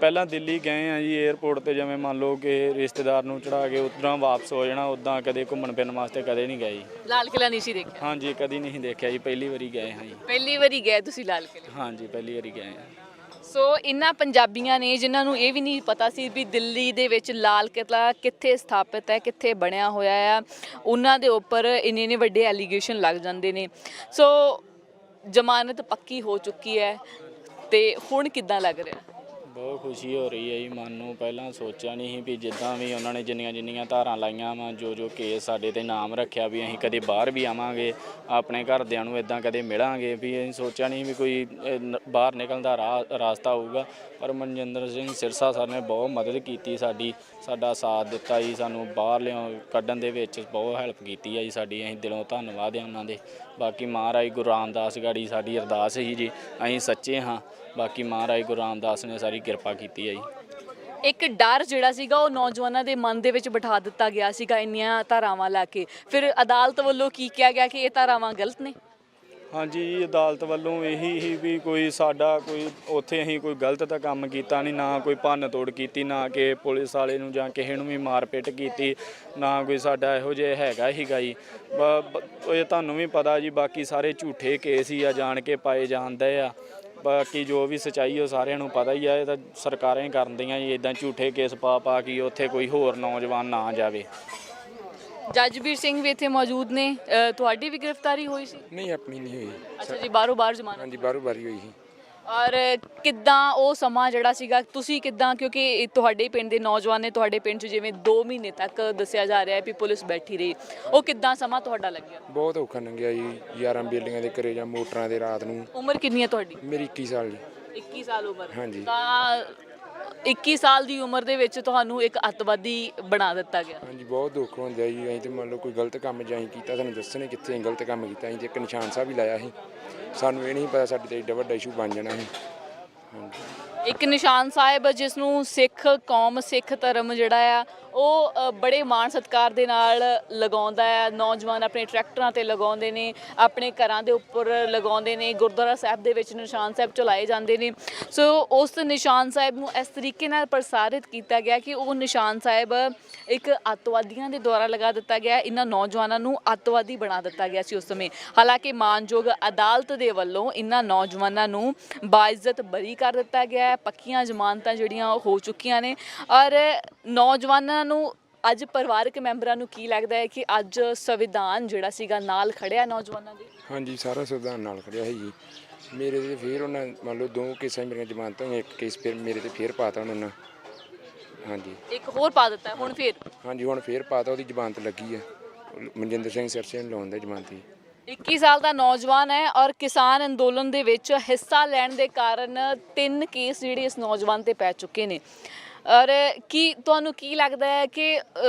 ਪਹਿਲਾਂ ਦਿੱਲੀ ਗਏ ਆ ਜੀ, 에ਅਰਪੋਰਟ ਤੇ ਜਿਵੇਂ ਮੰਨ ਲਓ ਕਿ ਰਿਸ਼ਤੇਦਾਰ ਨੂੰ ਚੜਾ ਕੇ ਉੱਧਰੋਂ ਵਾਪਸ ਹੋ ਜਾਣਾ, ਉੱਦਾਂ ਕਦੇ ਘੁੰਮਣ ਫਿਰਨ ਵਾਸਤੇ ਕਦੇ ਨਹੀਂ ਗਏ ਜੀ। ਲਾਲ ਕਿਲ੍ਹਾ ਨਹੀਂ ਸੀ ਦੇਖਿਆ? ਹਾਂਜੀ, ਕਦੀ ਨਹੀਂ ਦੇਖਿਆ ਜੀ, ਪਹਿਲੀ ਵਾਰੀ ਗਏ ਹਾਂ ਜੀ। ਪਹਿਲੀ ਵਾਰੀ ਗਏ ਤੁਸੀਂ ਲਾਲ ਕਿਲ੍ਹਾ? ਹਾਂਜੀ, ਪਹਿਲੀ ਵਾਰੀ ਗਏ ਆ। ਸੋ ਇਹਨਾਂ ਪੰਜਾਬੀਆਂ ਨੇ ਜਿਨ੍ਹਾਂ ਨੂੰ ਇਹ ਵੀ ਨਹੀਂ ਪਤਾ ਸੀ ਵੀ ਦਿੱਲੀ ਦੇ ਵਿੱਚ ਲਾਲ ਕਿਲ੍ਹਾ ਕਿੱਥੇ ਸਥਾਪਿਤ ਹੈ, ਕਿੱਥੇ ਬਣਿਆ ਹੋਇਆ ਆ, ਉਹਨਾਂ ਦੇ ਉੱਪਰ ਇੰਨੇ ਵੱਡੇ ਐਲੀਗੇਸ਼ਨ ਲੱਗ ਜਾਂਦੇ ਨੇ। ਸੋ ਜ਼ਮਾਨਤ ਪੱਕੀ ਹੋ ਚੁੱਕੀ ਹੈ ਤੇ ਹੁਣ ਕਿੱਦਾਂ ਲੱਗ ਰਿਹਾ? ਬਹੁਤ ਖੁਸ਼ੀ ਹੋ ਰਹੀ ਹੈ ਜੀ ਮਨ ਨੂੰ। ਪਹਿਲਾਂ ਸੋਚਿਆ ਨਹੀਂ ਸੀ ਵੀ ਜਿੱਦਾਂ ਵੀ ਉਹਨਾਂ ਨੇ ਜਿੰਨੀਆਂ ਧਾਰਾਂ ਲਾਈਆਂ ਵਾ, ਜੋ ਕੇਸ ਸਾਡੇ ਤੇ ਨਾਮ ਰੱਖਿਆ ਵੀ ਅਸੀਂ ਕਦੇ ਬਾਹਰ ਵੀ ਆਵਾਂਗੇ, ਆਪਣੇ ਘਰਦਿਆਂ ਨੂੰ ਇਦਾਂ ਕਦੇ ਮਿਲਾਂਗੇ, ਵੀ ਅਸੀਂ ਸੋਚਿਆ ਨਹੀਂ ਵੀ ਕੋਈ ਬਾਹਰ ਨਿਕਲਣ ਦਾ ਰਾਸਤਾ ਹੋਊਗਾ। ਪਰ ਮਨਜਿੰਦਰ ਸਿੰਘ ਸਿਰਸਾ ਸਰ ਨੇ ਬਹੁਤ ਮਦਦ ਕੀਤੀ ਸਾਡਾ ਸਾਥ ਦਿੱਤਾ ਜੀ। ਸਾਨੂੰ ਬਾਹਰ ਕੱਢਣ ਦੇ ਵਿੱਚ ਬਹੁਤ ਹੈਲਪ ਕੀਤੀ ਹੈ ਜੀ ਸਾਡੀ। ਅਸੀਂ ਦਿਲੋਂ ਧੰਨਵਾਦ ਹਾਂ ਉਹਨਾਂ ਦੇ। ਬਾਕੀ ਮਹਾਰਾਜ ਗੁਰੂ ਰਾਮਦਾਸ ਗਾੜੀ ਸਾਡੀ ਅਰਦਾਸ ਸੀ ਜੀ, ਅਸੀਂ ਸੱਚੇ ਹਾਂ। ਬਾਕੀ ਮਹਾਰਾਜ ਗੁਰੂ ਰਾਮਦਾਸ ਨੇ ਸਾਰੀ ਕਿਰਪਾ ਕੀਤੀ ਹੈ ਜੀ। ਇੱਕ ਡਰ ਜਿਹੜਾ ਸੀਗਾ ਉਹ ਨੌਜਵਾਨਾਂ ਦੇ ਮਨ ਦੇ ਵਿੱਚ ਬਿਠਾ ਦਿੱਤਾ ਗਿਆ ਸੀਗਾ ਇੰਨੀਆਂ ਧਾਰਾਵਾਂ ਲਾ ਕੇ। ਫਿਰ ਅਦਾਲਤ ਵੱਲੋਂ ਕੀ ਕਿਹਾ ਗਿਆ ਕਿ ਇਹ ਧਾਰਾਵਾਂ ਗਲਤ ਨੇ? ਹਾਂਜੀ ਜੀ, ਅਦਾਲਤ ਵੱਲੋਂ ਇਹੀ ਹੀ ਵੀ ਕੋਈ ਉੱਥੇ ਅਸੀਂ ਕੋਈ ਗਲਤ ਤਾਂ ਕੰਮ ਕੀਤਾ ਨਹੀਂ, ਨਾ ਕੋਈ ਭੰਨ ਤੋੜ ਕੀਤੀ, ਨਾ ਕਿ ਪੁਲਿਸ ਵਾਲੇ ਨੂੰ ਜਾਂ ਕਿਸੇ ਨੂੰ ਵੀ ਮਾਰ ਪਿੱਟ ਕੀਤੀ, ਨਾ ਕੋਈ ਸਾਡਾ ਇਹੋ ਜਿਹਾ ਹੈਗਾ ਹੀਗਾ ਜੀ। ਇਹ ਤੁਹਾਨੂੰ ਵੀ ਪਤਾ ਜੀ, ਬਾਕੀ ਸਾਰੇ ਝੂਠੇ ਕੇਸ ਹੀ ਆ, ਜਾਣ ਕੇ ਪਾਏ ਜਾਂਦੇ ਆ। ਬਾਕੀ ਜੋ ਵੀ ਸੱਚਾਈ ਉਹ ਸਾਰਿਆਂ ਨੂੰ ਪਤਾ ਹੀ ਆ। ਇਹ ਤਾਂ ਸਰਕਾਰਾਂ ਹੀ ਕਰਦੀਆਂ ਜੀ, ਇੱਦਾਂ ਝੂਠੇ ਕੇਸ ਪਾ ਕੇ ਉੱਥੇ ਕੋਈ ਹੋਰ ਨੌਜਵਾਨ ਨਾ ਜਾਵੇ। ਜੱਜਬੀਰ ਸਿੰਘ ਵੀ ਇੱਥੇ ਮੌਜੂਦ ਨੇ। ਤੁਹਾਡੀ ਵੀ ਗ੍ਰਿਫਤਾਰੀ ਹੋਈ ਸੀ? ਨਹੀਂ, ਆਪਣੀ ਨਹੀਂ ਹੋਈ। ਅੱਛਾ ਜੀ, ਬਾਹਰੋਂ ਬਾਹਰ ਜ਼ਮਾਨਤ? ਹਾਂਜੀ, ਬਾਹਰੋਂ ਬਾਰੀ ਹੋਈ ਸੀ। ਔਰ ਕਿੱਦਾਂ ਉਹ ਸਮਾਂ ਜਿਹੜਾ ਸੀਗਾ ਤੁਸੀਂ ਕਿੱਦਾਂ, ਕਿਉਂਕਿ ਇਹ ਤੁਹਾਡੇ ਪਿੰਡ ਦੇ ਨੌਜਵਾਨ ਨੇ, ਤੁਹਾਡੇ ਪਿੰਡ 'ਚ ਜਿਵੇਂ 2 ਮਹੀਨੇ ਤੱਕ ਦੱਸਿਆ ਜਾ ਰਿਹਾ ਹੈ ਵੀ ਪੁਲਿਸ ਬੈਠੀ ਰਹੀ, ਉਹ ਕਿੱਦਾਂ ਸਮਾਂ ਤੁਹਾਡਾ ਲੱਗਿਆ? ਬਹੁਤ ਔਖਾ ਲੰਘਿਆ ਜੀ, 11 ਬੇਲੀਆਂ ਦੇ ਘਰੇ ਜਾਂ ਮੋਟਰਾਂ ਦੇ ਰਾਤ ਨੂੰ। ਉਮਰ ਕਿੰਨੀ ਹੈ ਤੁਹਾਡੀ? ਮੇਰੀ 21 ਸਾਲ ਜੀ। 21 ਸਾਲ ਉਮਰ। ਹਾਂਜੀ। ਤਾਂ 21 ਸਾਲ ਦੀ ਉਮਰ ਦੇ ਵਿੱਚ ਤੁਹਾਨੂੰ ਇੱਕ ਅੱਤਵਾਦੀ ਬਣਾ ਦਿੱਤਾ ਗਿਆ। ਹਾਂਜੀ, ਬਹੁਤ ਦੁੱਖ ਹੁੰਦਾ ਜੀ। ਅਸੀਂ ਤੇ ਮੰਨ ਲਓ ਕੋਈ ਗਲਤ ਕੰਮ ਜਾਂ ਅਸੀਂ ਕੀਤਾ, ਸਾਨੂੰ ਦੱਸਣੇ ਕਿੱਥੇ ਅਸੀਂ ਗਲਤ ਕੰਮ ਕੀਤਾ। ਅਸੀਂ ਤੇ ਇੱਕ ਨਿਸ਼ਾਨ ਸਾਹਿਬ ਵੀ ਲਾਇਆ ਸੀ, ਸਾਨੂੰ ਇਹ ਨਹੀਂ ਪਤਾ ਸਾਡੇ ਤੇ ਏਡਾ ਵੱਡਾ ਇਸ਼ੂ ਬਣ ਜਾਣਾ ਸੀ। ਹਾਂਜੀ। ਇੱਕ ਨਿਸ਼ਾਨ ਸਾਹਿਬ ਜਿਸ ਨੂੰ ਸਿੱਖ ਕੌਮ, ਸਿੱਖ ਧਰਮ ਜਿਹੜਾ ਆ ਉਹ ਬੜੇ ਮਾਣ ਸਤਿਕਾਰ ਦੇ ਨਾਲ ਲਗਾਉਂਦਾ ਹੈ। ਨੌਜਵਾਨ ਆਪਣੇ ਟਰੈਕਟਰਾਂ ਤੇ ਲਗਾਉਂਦੇ ਨੇ, ਆਪਣੇ ਘਰਾਂ ਦੇ ਉੱਪਰ ਲਗਾਉਂਦੇ ਨੇ, ਗੁਰਦੁਆਰਾ ਸਾਹਿਬ ਦੇ ਵਿੱਚ ਨਿਸ਼ਾਨ ਸਾਹਿਬ ਚਲਾਏ ਜਾਂਦੇ ਨੇ। ਸੋ ਉਸ ਨਿਸ਼ਾਨ ਸਾਹਿਬ ਨੂੰ ਇਸ ਤਰੀਕੇ ਨਾਲ ਪ੍ਰਸਾਰਿਤ ਕੀਤਾ ਗਿਆ ਕਿ ਉਹ ਨਿਸ਼ਾਨ ਸਾਹਿਬ ਇੱਕ ਅੱਤਵਾਦੀਆਂ ਦੇ ਦੁਆਰਾ ਲਗਾ ਦਿੱਤਾ ਗਿਆ। ਇਹਨਾਂ ਨੌਜਵਾਨਾਂ ਨੂੰ ਅੱਤਵਾਦੀ ਬਣਾ ਦਿੱਤਾ ਗਿਆ ਸੀ ਉਸ ਸਮੇਂ। ਹਾਲਾਂਕਿ ਮਾਨਯੋਗ ਅਦਾਲਤ ਦੇ ਵੱਲੋਂ ਇਹਨਾਂ ਨੌਜਵਾਨਾਂ ਨੂੰ ਬਾਇਜ਼ਤ ਬਰੀ ਕਰ ਦਿੱਤਾ ਗਿਆ ਹੈ। ਪੱਕੀਆਂ ਜ਼ਮਾਨਤਾਂ ਜਿਹੜੀਆਂ ਹੋ ਚੁੱਕੀਆਂ ਨੇ ਔਰ ਨੌਜਵਾਨਾਂ ਨੂੰ ਅੱਜ ਪਰਿਵਾਰਕ ਮੈਂਬਰਾਂ ਨੂੰ ਕੀ ਲੱਗਦਾ ਹੈ ਕਿ ਅੱਜ ਸੰਵਿਧਾਨ ਜਿਹੜਾ ਸੀਗਾ ਨਾਲ ਖੜਿਆ ਨੌਜਵਾਨਾਂ ਦੇ? ਹਾਂਜੀ, ਸਾਰਾ ਸੰਵਿਧਾਨ ਨਾਲ ਖੜਿਆ ਹੈ ਜੀ। ਮੇਰੇ ਤੇ ਫਿਰ ਉਹਨਾਂ ਮੰਨ ਲਓ 2 ਕੇਸਾਂ ਮੇਰੀਆਂ ਜ਼ਮਾਨਤਾਂ ਹੋਈਆਂ, ਇੱਕ ਕੇਸ ਫਿਰ ਮੇਰੇ ਤੇ ਫਿਰ ਪਾਤਾ ਉਹਨਾਂ। ਹਾਂਜੀ, ਇੱਕ ਹੋਰ ਪਾ ਦਿੱਤਾ ਹੁਣ ਫਿਰ? ਹਾਂਜੀ, ਹੁਣ ਫਿਰ ਪਾਤਾ, ਉਹਦੀ ਜ਼ਮਾਨਤ ਲੱਗੀ ਹੈ। ਮਨਜਿੰਦਰ ਸਿੰਘ ਸਿਰਸੇ ਨੂੰ ਲਾਉਣ ਦਾ ਜ਼ਮਾਨਤੀ। 21 ਸਾਲ ਦਾ ਨੌਜਵਾਨ ਹੈ ਔਰ ਕਿਸਾਨ ਅੰਦੋਲਨ ਦੇ ਵਿੱਚ ਹਿੱਸਾ ਲੈਣ ਦੇ ਕਾਰਨ 3 ਕੇਸ ਜਿਹੜੇ ਇਸ ਨੌਜਵਾਨ ਤੇ ਪੈ ਚੁੱਕੇ ਨੇ। ਔਰ ਤੁਹਾਨੂੰ ਕੀ ਲੱਗਦਾ ਹੈ ਕਿ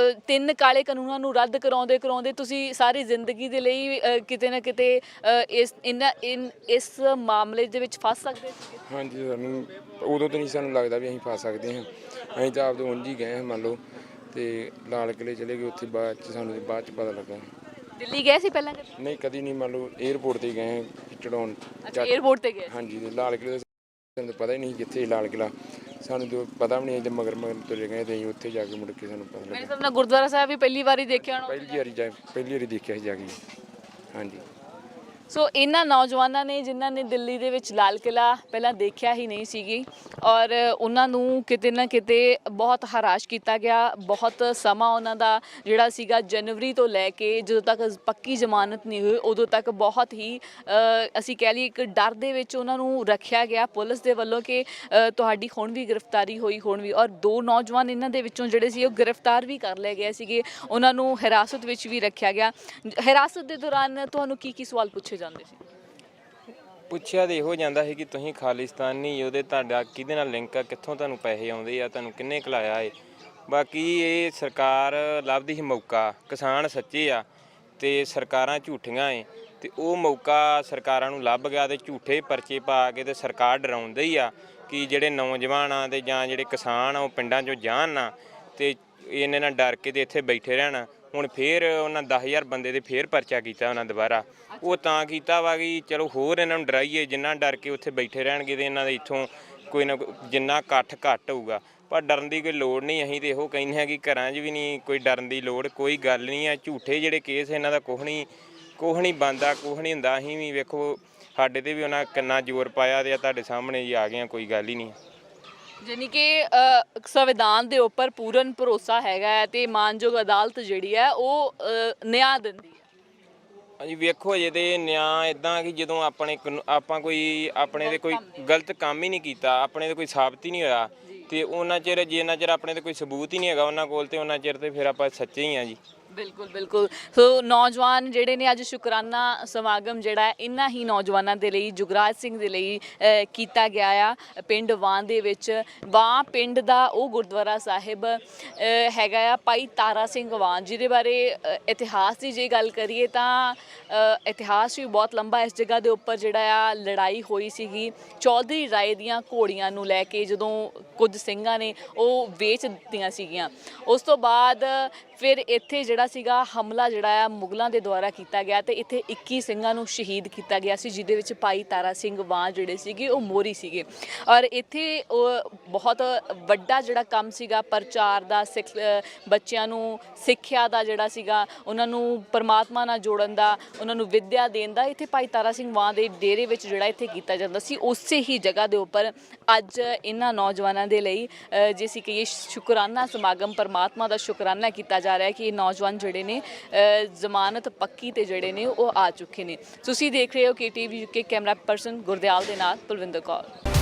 3 ਕਾਲੇ ਕਾਨੂੰਨਾਂ ਨੂੰ ਰੱਦ ਕਰਾਉਂਦੇ ਤੁਸੀਂ ਸਾਰੀ ਜ਼ਿੰਦਗੀ ਦੇ ਲਈ ਕਿਤੇ ਨਾ ਕਿਤੇ ਇਸ ਮਾਮਲੇ ਦੇ ਵਿੱਚ ਫਸ ਸਕਦੇ ਸੀ? ਹਾਂਜੀ, ਸਾਨੂੰ ਉਦੋਂ ਤਾਂ ਨਹੀਂ ਸਾਨੂੰ ਲੱਗਦਾ ਵੀ ਅਸੀਂ ਫਸ ਸਕਦੇ ਹਾਂ। ਅਸੀਂ ਤਾਂ ਆਪਦੇ ਉਂਝ ਹੀ ਗਏ ਹਾਂ ਮੰਨ ਲਓ, ਤੇ ਲਾਲ ਕਿਲ੍ਹੇ ਚਲੇ ਗਏ। ਉੱਥੇ ਬਾਅਦ 'ਚ ਸਾਨੂੰ ਬਾਅਦ 'ਚ ਪਤਾ ਲੱਗਾ। ਦਿੱਲੀ ਗਏ ਸੀ ਪਹਿਲਾਂ ਕਦੇ? ਨਹੀਂ, ਕਦੀ ਨਹੀਂ। ਮੰਨ ਲਓ ਏਅਰਪੋਰਟ 'ਤੇ ਗਏ ਚੜਾਉਣ। ਅੱਛਾ, ਏਅਰਪੋਰਟ ਤੇ ਗਏ? ਹਾਂਜੀ, ਤੇ ਲਾਲ ਕਿਲ੍ਹੇ ਦਾ ਸਾਨੂੰ ਪਤਾ ਹੀ ਨਹੀਂ ਕਿੱਥੇ ਲਾਲ ਕਿਲ੍ਹਾ, ਸਾਨੂੰ ਤਾਂ ਪਤਾ ਵੀ ਨਹੀਂ। ਤੇ ਮਗਰ ਤੁਰੇ ਗਏ ਤੇ ਅਸੀਂ ਉੱਥੇ ਜਾ ਕੇ ਮੁੜ ਕੇ ਸਾਨੂੰ ਪਤਾ ਮੇਰੇ ਲੱਗਾ। ਹਿਸਾਬ ਨਾਲ ਗੁਰਦੁਆਰਾ ਸਾਹਿਬ ਵੀ ਪਹਿਲੀ ਵਾਰੀ ਦੇਖਿਆ ਹੋਣਾ? ਪਹਿਲੀ ਵਾਰੀ ਦੇਖਿਆ ਸੀ ਜਾ ਕੇ। ਹਾਂਜੀ। ਸੋ ਇਹਨਾਂ ਨੌਜਵਾਨਾਂ ਨੇ ਜਿਨ੍ਹਾਂ ਨੇ ਦਿੱਲੀ ਦੇ ਵਿੱਚ ਲਾਲ ਕਿਲ੍ਹਾ ਪਹਿਲਾਂ ਦੇਖਿਆ ਹੀ ਨਹੀਂ ਸੀਗੀ ਔਰ ਉਹਨਾਂ ਨੂੰ ਕਿਤੇ ਨਾ ਕਿਤੇ ਬਹੁਤ ਹਰਾਸ਼ ਕੀਤਾ ਗਿਆ। ਬਹੁਤ ਸਮਾਂ ਉਹਨਾਂ ਦਾ ਜਿਹੜਾ ਸੀਗਾ ਜਨਵਰੀ ਤੋਂ ਲੈ ਕੇ ਜਦੋਂ ਤੱਕ ਪੱਕੀ ਜ਼ਮਾਨਤ ਨਹੀਂ ਹੋਈ ਉਦੋਂ ਤੱਕ ਬਹੁਤ ਹੀ ਅਸੀਂ ਕਹਿ ਲਈਏ ਇੱਕ ਡਰ ਦੇ ਵਿੱਚ ਉਹਨਾਂ ਨੂੰ ਰੱਖਿਆ ਗਿਆ ਪੁਲਿਸ ਦੇ ਵੱਲੋਂ ਕਿ ਤੁਹਾਡੀ ਹੁਣ ਵੀ ਗ੍ਰਿਫਤਾਰੀ ਹੋਈ ਹੁਣ ਵੀ। ਔਰ 2 ਨੌਜਵਾਨ ਇਹਨਾਂ ਦੇ ਵਿੱਚੋਂ ਜਿਹੜੇ ਸੀ ਉਹ ਗ੍ਰਿਫਤਾਰ ਵੀ ਕਰ ਲਏ ਗਏ ਸੀਗੇ, ਉਹਨਾਂ ਨੂੰ ਹਿਰਾਸਤ ਵਿੱਚ ਵੀ ਰੱਖਿਆ ਗਿਆ। ਹਿਰਾਸਤ ਦੇ ਦੌਰਾਨ ਤੁਹਾਨੂੰ ਕੀ ਸਵਾਲ ਪੁੱਛੇ ਜਾਂਦੇ ਸੀ? ਪੁੱਛਿਆ ਤੇ ਇਹੋ ਜਾਂਦਾ ਸੀ ਕਿ ਤੁਸੀਂ ਖਾਲਿਸਤਾਨੀ ਉਹਦੇ ਤੁਹਾਡਾ ਕਿਹਦੇ ਨਾਲ ਲਿੰਕ ਆ, ਕਿੱਥੋਂ ਤੁਹਾਨੂੰ ਪੈਸੇ ਆਉਂਦੇ ਆ, ਤੁਹਾਨੂੰ ਕਿੰਨੇ ਖਿਲਾਇਆ ਏ। ਬਾਕੀ ਇਹ ਸਰਕਾਰ ਲੱਭਦੀ ਸੀ ਮੌਕਾ, ਕਿਸਾਨ ਸੱਚੇ ਆ ਤੇ ਸਰਕਾਰਾਂ ਝੂਠੀਆਂ ਏ, ਤੇ ਉਹ ਮੌਕਾ ਸਰਕਾਰਾਂ ਨੂੰ ਲੱਭ ਗਿਆ ਤੇ ਝੂਠੇ ਪਰਚੇ ਪਾ ਕੇ ਤੇ ਸਰਕਾਰ ਡਰਾਉਂਦੀ ਹੀ ਆ ਕਿ ਜਿਹੜੇ ਨੌਜਵਾਨ ਆ ਤੇ ਜਾਂ ਜਿਹੜੇ ਕਿਸਾਨ ਆ ਉਹ ਪਿੰਡਾਂ 'ਚੋਂ ਜਾਣ ਨਾ, ਤੇ ਇਹਨੇ ਨਾਲ ਡਰ ਕੇ ਤੇ ਇੱਥੇ ਬੈਠੇ ਰਹਿਣ। ਹੁਣ ਫੇਰ ਉਹਨਾਂ 10,000 ਬੰਦੇ ਦੇ ਫੇਰ ਪਰਚਾ ਕੀਤਾ ਉਹਨਾਂ ਦੁਬਾਰਾ। ਉਹ ਤਾਂ ਕੀਤਾ ਵਾ ਕਿ ਚਲੋ ਹੋਰ ਇਹਨਾਂ ਨੂੰ ਡਰਾਈਏ, ਜਿੰਨਾ ਡਰ ਕੇ ਉੱਥੇ ਬੈਠੇ ਰਹਿਣਗੇ ਤੇ ਇਹਨਾਂ ਦੇ ਇੱਥੋਂ ਕੋਈ ਨਾ ਜਿੰਨਾ ਇਕੱਠ ਘੱਟ ਹੋਊਗਾ। ਪਰ ਡਰਨ ਦੀ ਕੋਈ ਲੋੜ ਨਹੀਂ। ਅਸੀਂ ਤੇ ਇਹੋ ਕਹਿੰਦੇ ਹਾਂ ਕਿ ਘਰਾਂ 'ਚ ਵੀ ਨਹੀਂ ਕੋਈ ਡਰਨ ਦੀ ਲੋੜ, ਕੋਈ ਗੱਲ ਨਹੀਂ ਆ। ਝੂਠੇ ਜਿਹੜੇ ਕੇਸ ਇਹਨਾਂ ਦਾ ਕੁਛ ਨਹੀਂ ਬਣਦਾ, ਕੁਛ ਨਹੀਂ ਹੁੰਦਾ। ਅਸੀਂ ਵੀ ਵੇਖੋ ਸਾਡੇ ਤੇ ਵੀ ਉਹਨਾਂ ਕਿੰਨਾ ਜ਼ੋਰ ਪਾਇਆ ਤੇ ਤੁਹਾਡੇ ਸਾਹਮਣੇ ਜੀ ਆ ਗਏ, ਕੋਈ ਗੱਲ ਹੀ ਨਹੀਂ। ਯਾਨੀ ਕਿ ਸੰਵਿਧਾਨ ਦੇ ਉੱਪਰ ਪੂਰਨ ਭਰੋਸਾ ਹੈਗਾ ਹੈ ਤੇ ਮਾਨਯੋਗ ਅਦਾਲਤ ਜਿਹੜੀ ਹੈ ਉਹ ਨਿਆਂ ਦਿੰਦੀ ਹੈ। ਹਾਂਜੀ, ਵੇਖੋ ਜੇ ਤੇ ਨਿਆਂ ਇਦਾਂ ਕਿ ਜਦੋਂ ਆਪਾਂ ਕੋਈ ਆਪਣੇ ਤੇ ਕੋਈ ਗਲਤ ਕੰਮ ਹੀ ਨਹੀਂ ਕੀਤਾ, ਆਪਣੇ ਤੇ ਕੋਈ ਸਾਬਤ ਹੀ ਨਹੀਂ ਹੋਇਆ, ਤੇ ਉਹਨਾਂ ਚਿਰ ਜਿੰਨਾ ਚਿਰ ਆਪਣੇ ਤੇ ਕੋਈ ਸਬੂਤ ਹੀ ਨਹੀਂ ਹੈਗਾ ਉਹਨਾਂ ਕੋਲ, ਤੇ ਉਹਨਾਂ ਚਿਰ ਤੇ ਫਿਰ ਆਪਾਂ ਸੱਚੇ ਹੀ ਆ ਜੀ। ਬਿਲਕੁਲ। ਸੋ ਨੌਜਵਾਨ ਜਿਹੜੇ ਨੇ ਅੱਜ ਸ਼ੁਕਰਾਨਾ ਸਮਾਗਮ ਜਿਹੜਾ ਇਹਨਾਂ ਹੀ ਨੌਜਵਾਨਾਂ ਦੇ ਲਈ, ਜੁਗਰਾਜ ਸਿੰਘ ਦੇ ਲਈ ਕੀਤਾ ਗਿਆ ਆ ਪਿੰਡ ਵਾਂ ਦੇ ਵਿੱਚ। ਵਾਂ ਪਿੰਡ ਦਾ ਉਹ ਗੁਰਦੁਆਰਾ ਸਾਹਿਬ ਹੈਗਾ ਆ ਭਾਈ ਤਾਰਾ ਸਿੰਘ ਵਾਂ, ਜਿਹਦੇ ਬਾਰੇ ਇਤਿਹਾਸ ਦੀ ਜੇ ਗੱਲ ਕਰੀਏ ਤਾਂ ਇਤਿਹਾਸ ਵੀ ਬਹੁਤ ਲੰਬਾ। ਇਸ ਜਗ੍ਹਾ ਦੇ ਉੱਪਰ ਜਿਹੜਾ ਆ ਲੜਾਈ ਹੋਈ ਸੀਗੀ ਚੌਧਰੀ ਰਾਏ ਦੀਆਂ ਘੋੜੀਆਂ ਨੂੰ ਲੈ ਕੇ, ਜਦੋਂ ਕੁਝ ਸਿੰਘਾਂ ਨੇ ਉਹ ਵੇਚ ਦਿੱਤੀਆਂ ਸੀਗੀਆਂ। ਉਸ ਤੋਂ ਬਾਅਦ ਫਿਰ ਇੱਥੇ ਜਿਹੜਾ ਸੀਗਾ ਹਮਲਾ ਜਿਹੜਾ ਆ ਮੁਗਲਾਂ ਦੇ ਦੁਆਰਾ ਕੀਤਾ ਗਿਆ ਤੇ ਇੱਥੇ 21 ਸਿੰਘਾਂ ਨੂੰ ਸ਼ਹੀਦ ਕੀਤਾ ਗਿਆ ਸੀ, ਜਿਹਦੇ ਵਿੱਚ ਭਾਈ ਤਾਰਾ ਸਿੰਘ ਵਾਂ ਜਿਹੜੇ ਸੀਗੇ ਉਹ ਮੋਹਰੀ ਸੀਗੇ। ਔਰ ਇੱਥੇ ਬਹੁਤ ਵੱਡਾ ਜਿਹੜਾ ਕੰਮ ਸੀਗਾ ਪ੍ਰਚਾਰ ਦਾ, ਬੱਚਿਆਂ ਨੂੰ ਸਿੱਖਿਆ ਦਾ ਜਿਹੜਾ ਸੀਗਾ, ਉਹਨਾਂ ਨੂੰ ਪਰਮਾਤਮਾ ਨਾਲ ਜੋੜਨ ਦਾ, ਉਹਨਾਂ ਨੂੰ ਵਿੱਦਿਆ ਦੇਣ ਦਾ, ਇੱਥੇ ਭਾਈ ਤਾਰਾ ਸਿੰਘ ਵਾਂ ਦੇ ਡੇਰੇ ਵਿੱਚ ਜਿਹੜਾ ਇੱਥੇ ਕੀਤਾ ਜਾਂਦਾ ਸੀ। ਉਸੇ ਹੀ ਜਗ੍ਹਾ ਦੇ ਉੱਪਰ ਅੱਜ ਇਹਨਾਂ ਨੌਜਵਾਨਾਂ ਦੇ ਲਈ ਜੇ ਅਸੀਂ ਕਹੀਏ ਸ਼ੁਕਰਾਨਾ ਸਮਾਗਮ, ਪਰਮਾਤਮਾ ਦਾ ਸ਼ੁਕਰਾਨਾ ਕੀਤਾ ਜਾ ਰਿਹਾ ਹੈ ਕਿ ਇਹ ਨੌਜਵਾਨ ਨੌਜਵਾਨ ਜਿਹੜੇ ਨੇ ਜ਼ਮਾਨਤ ਪੱਕੀ ਤੇ ਜਿਹੜੇ ਨੇ ਉਹ ਆ ਚੁੱਕੇ ਨੇ। ਤੁਸੀਂ ਦੇਖ ਰਹੇ ਹੋ KTV UK, camera person Gurdial ਦੇ ਨਾਲ ਬਲਵਿੰਦਰ ਕੌਰ।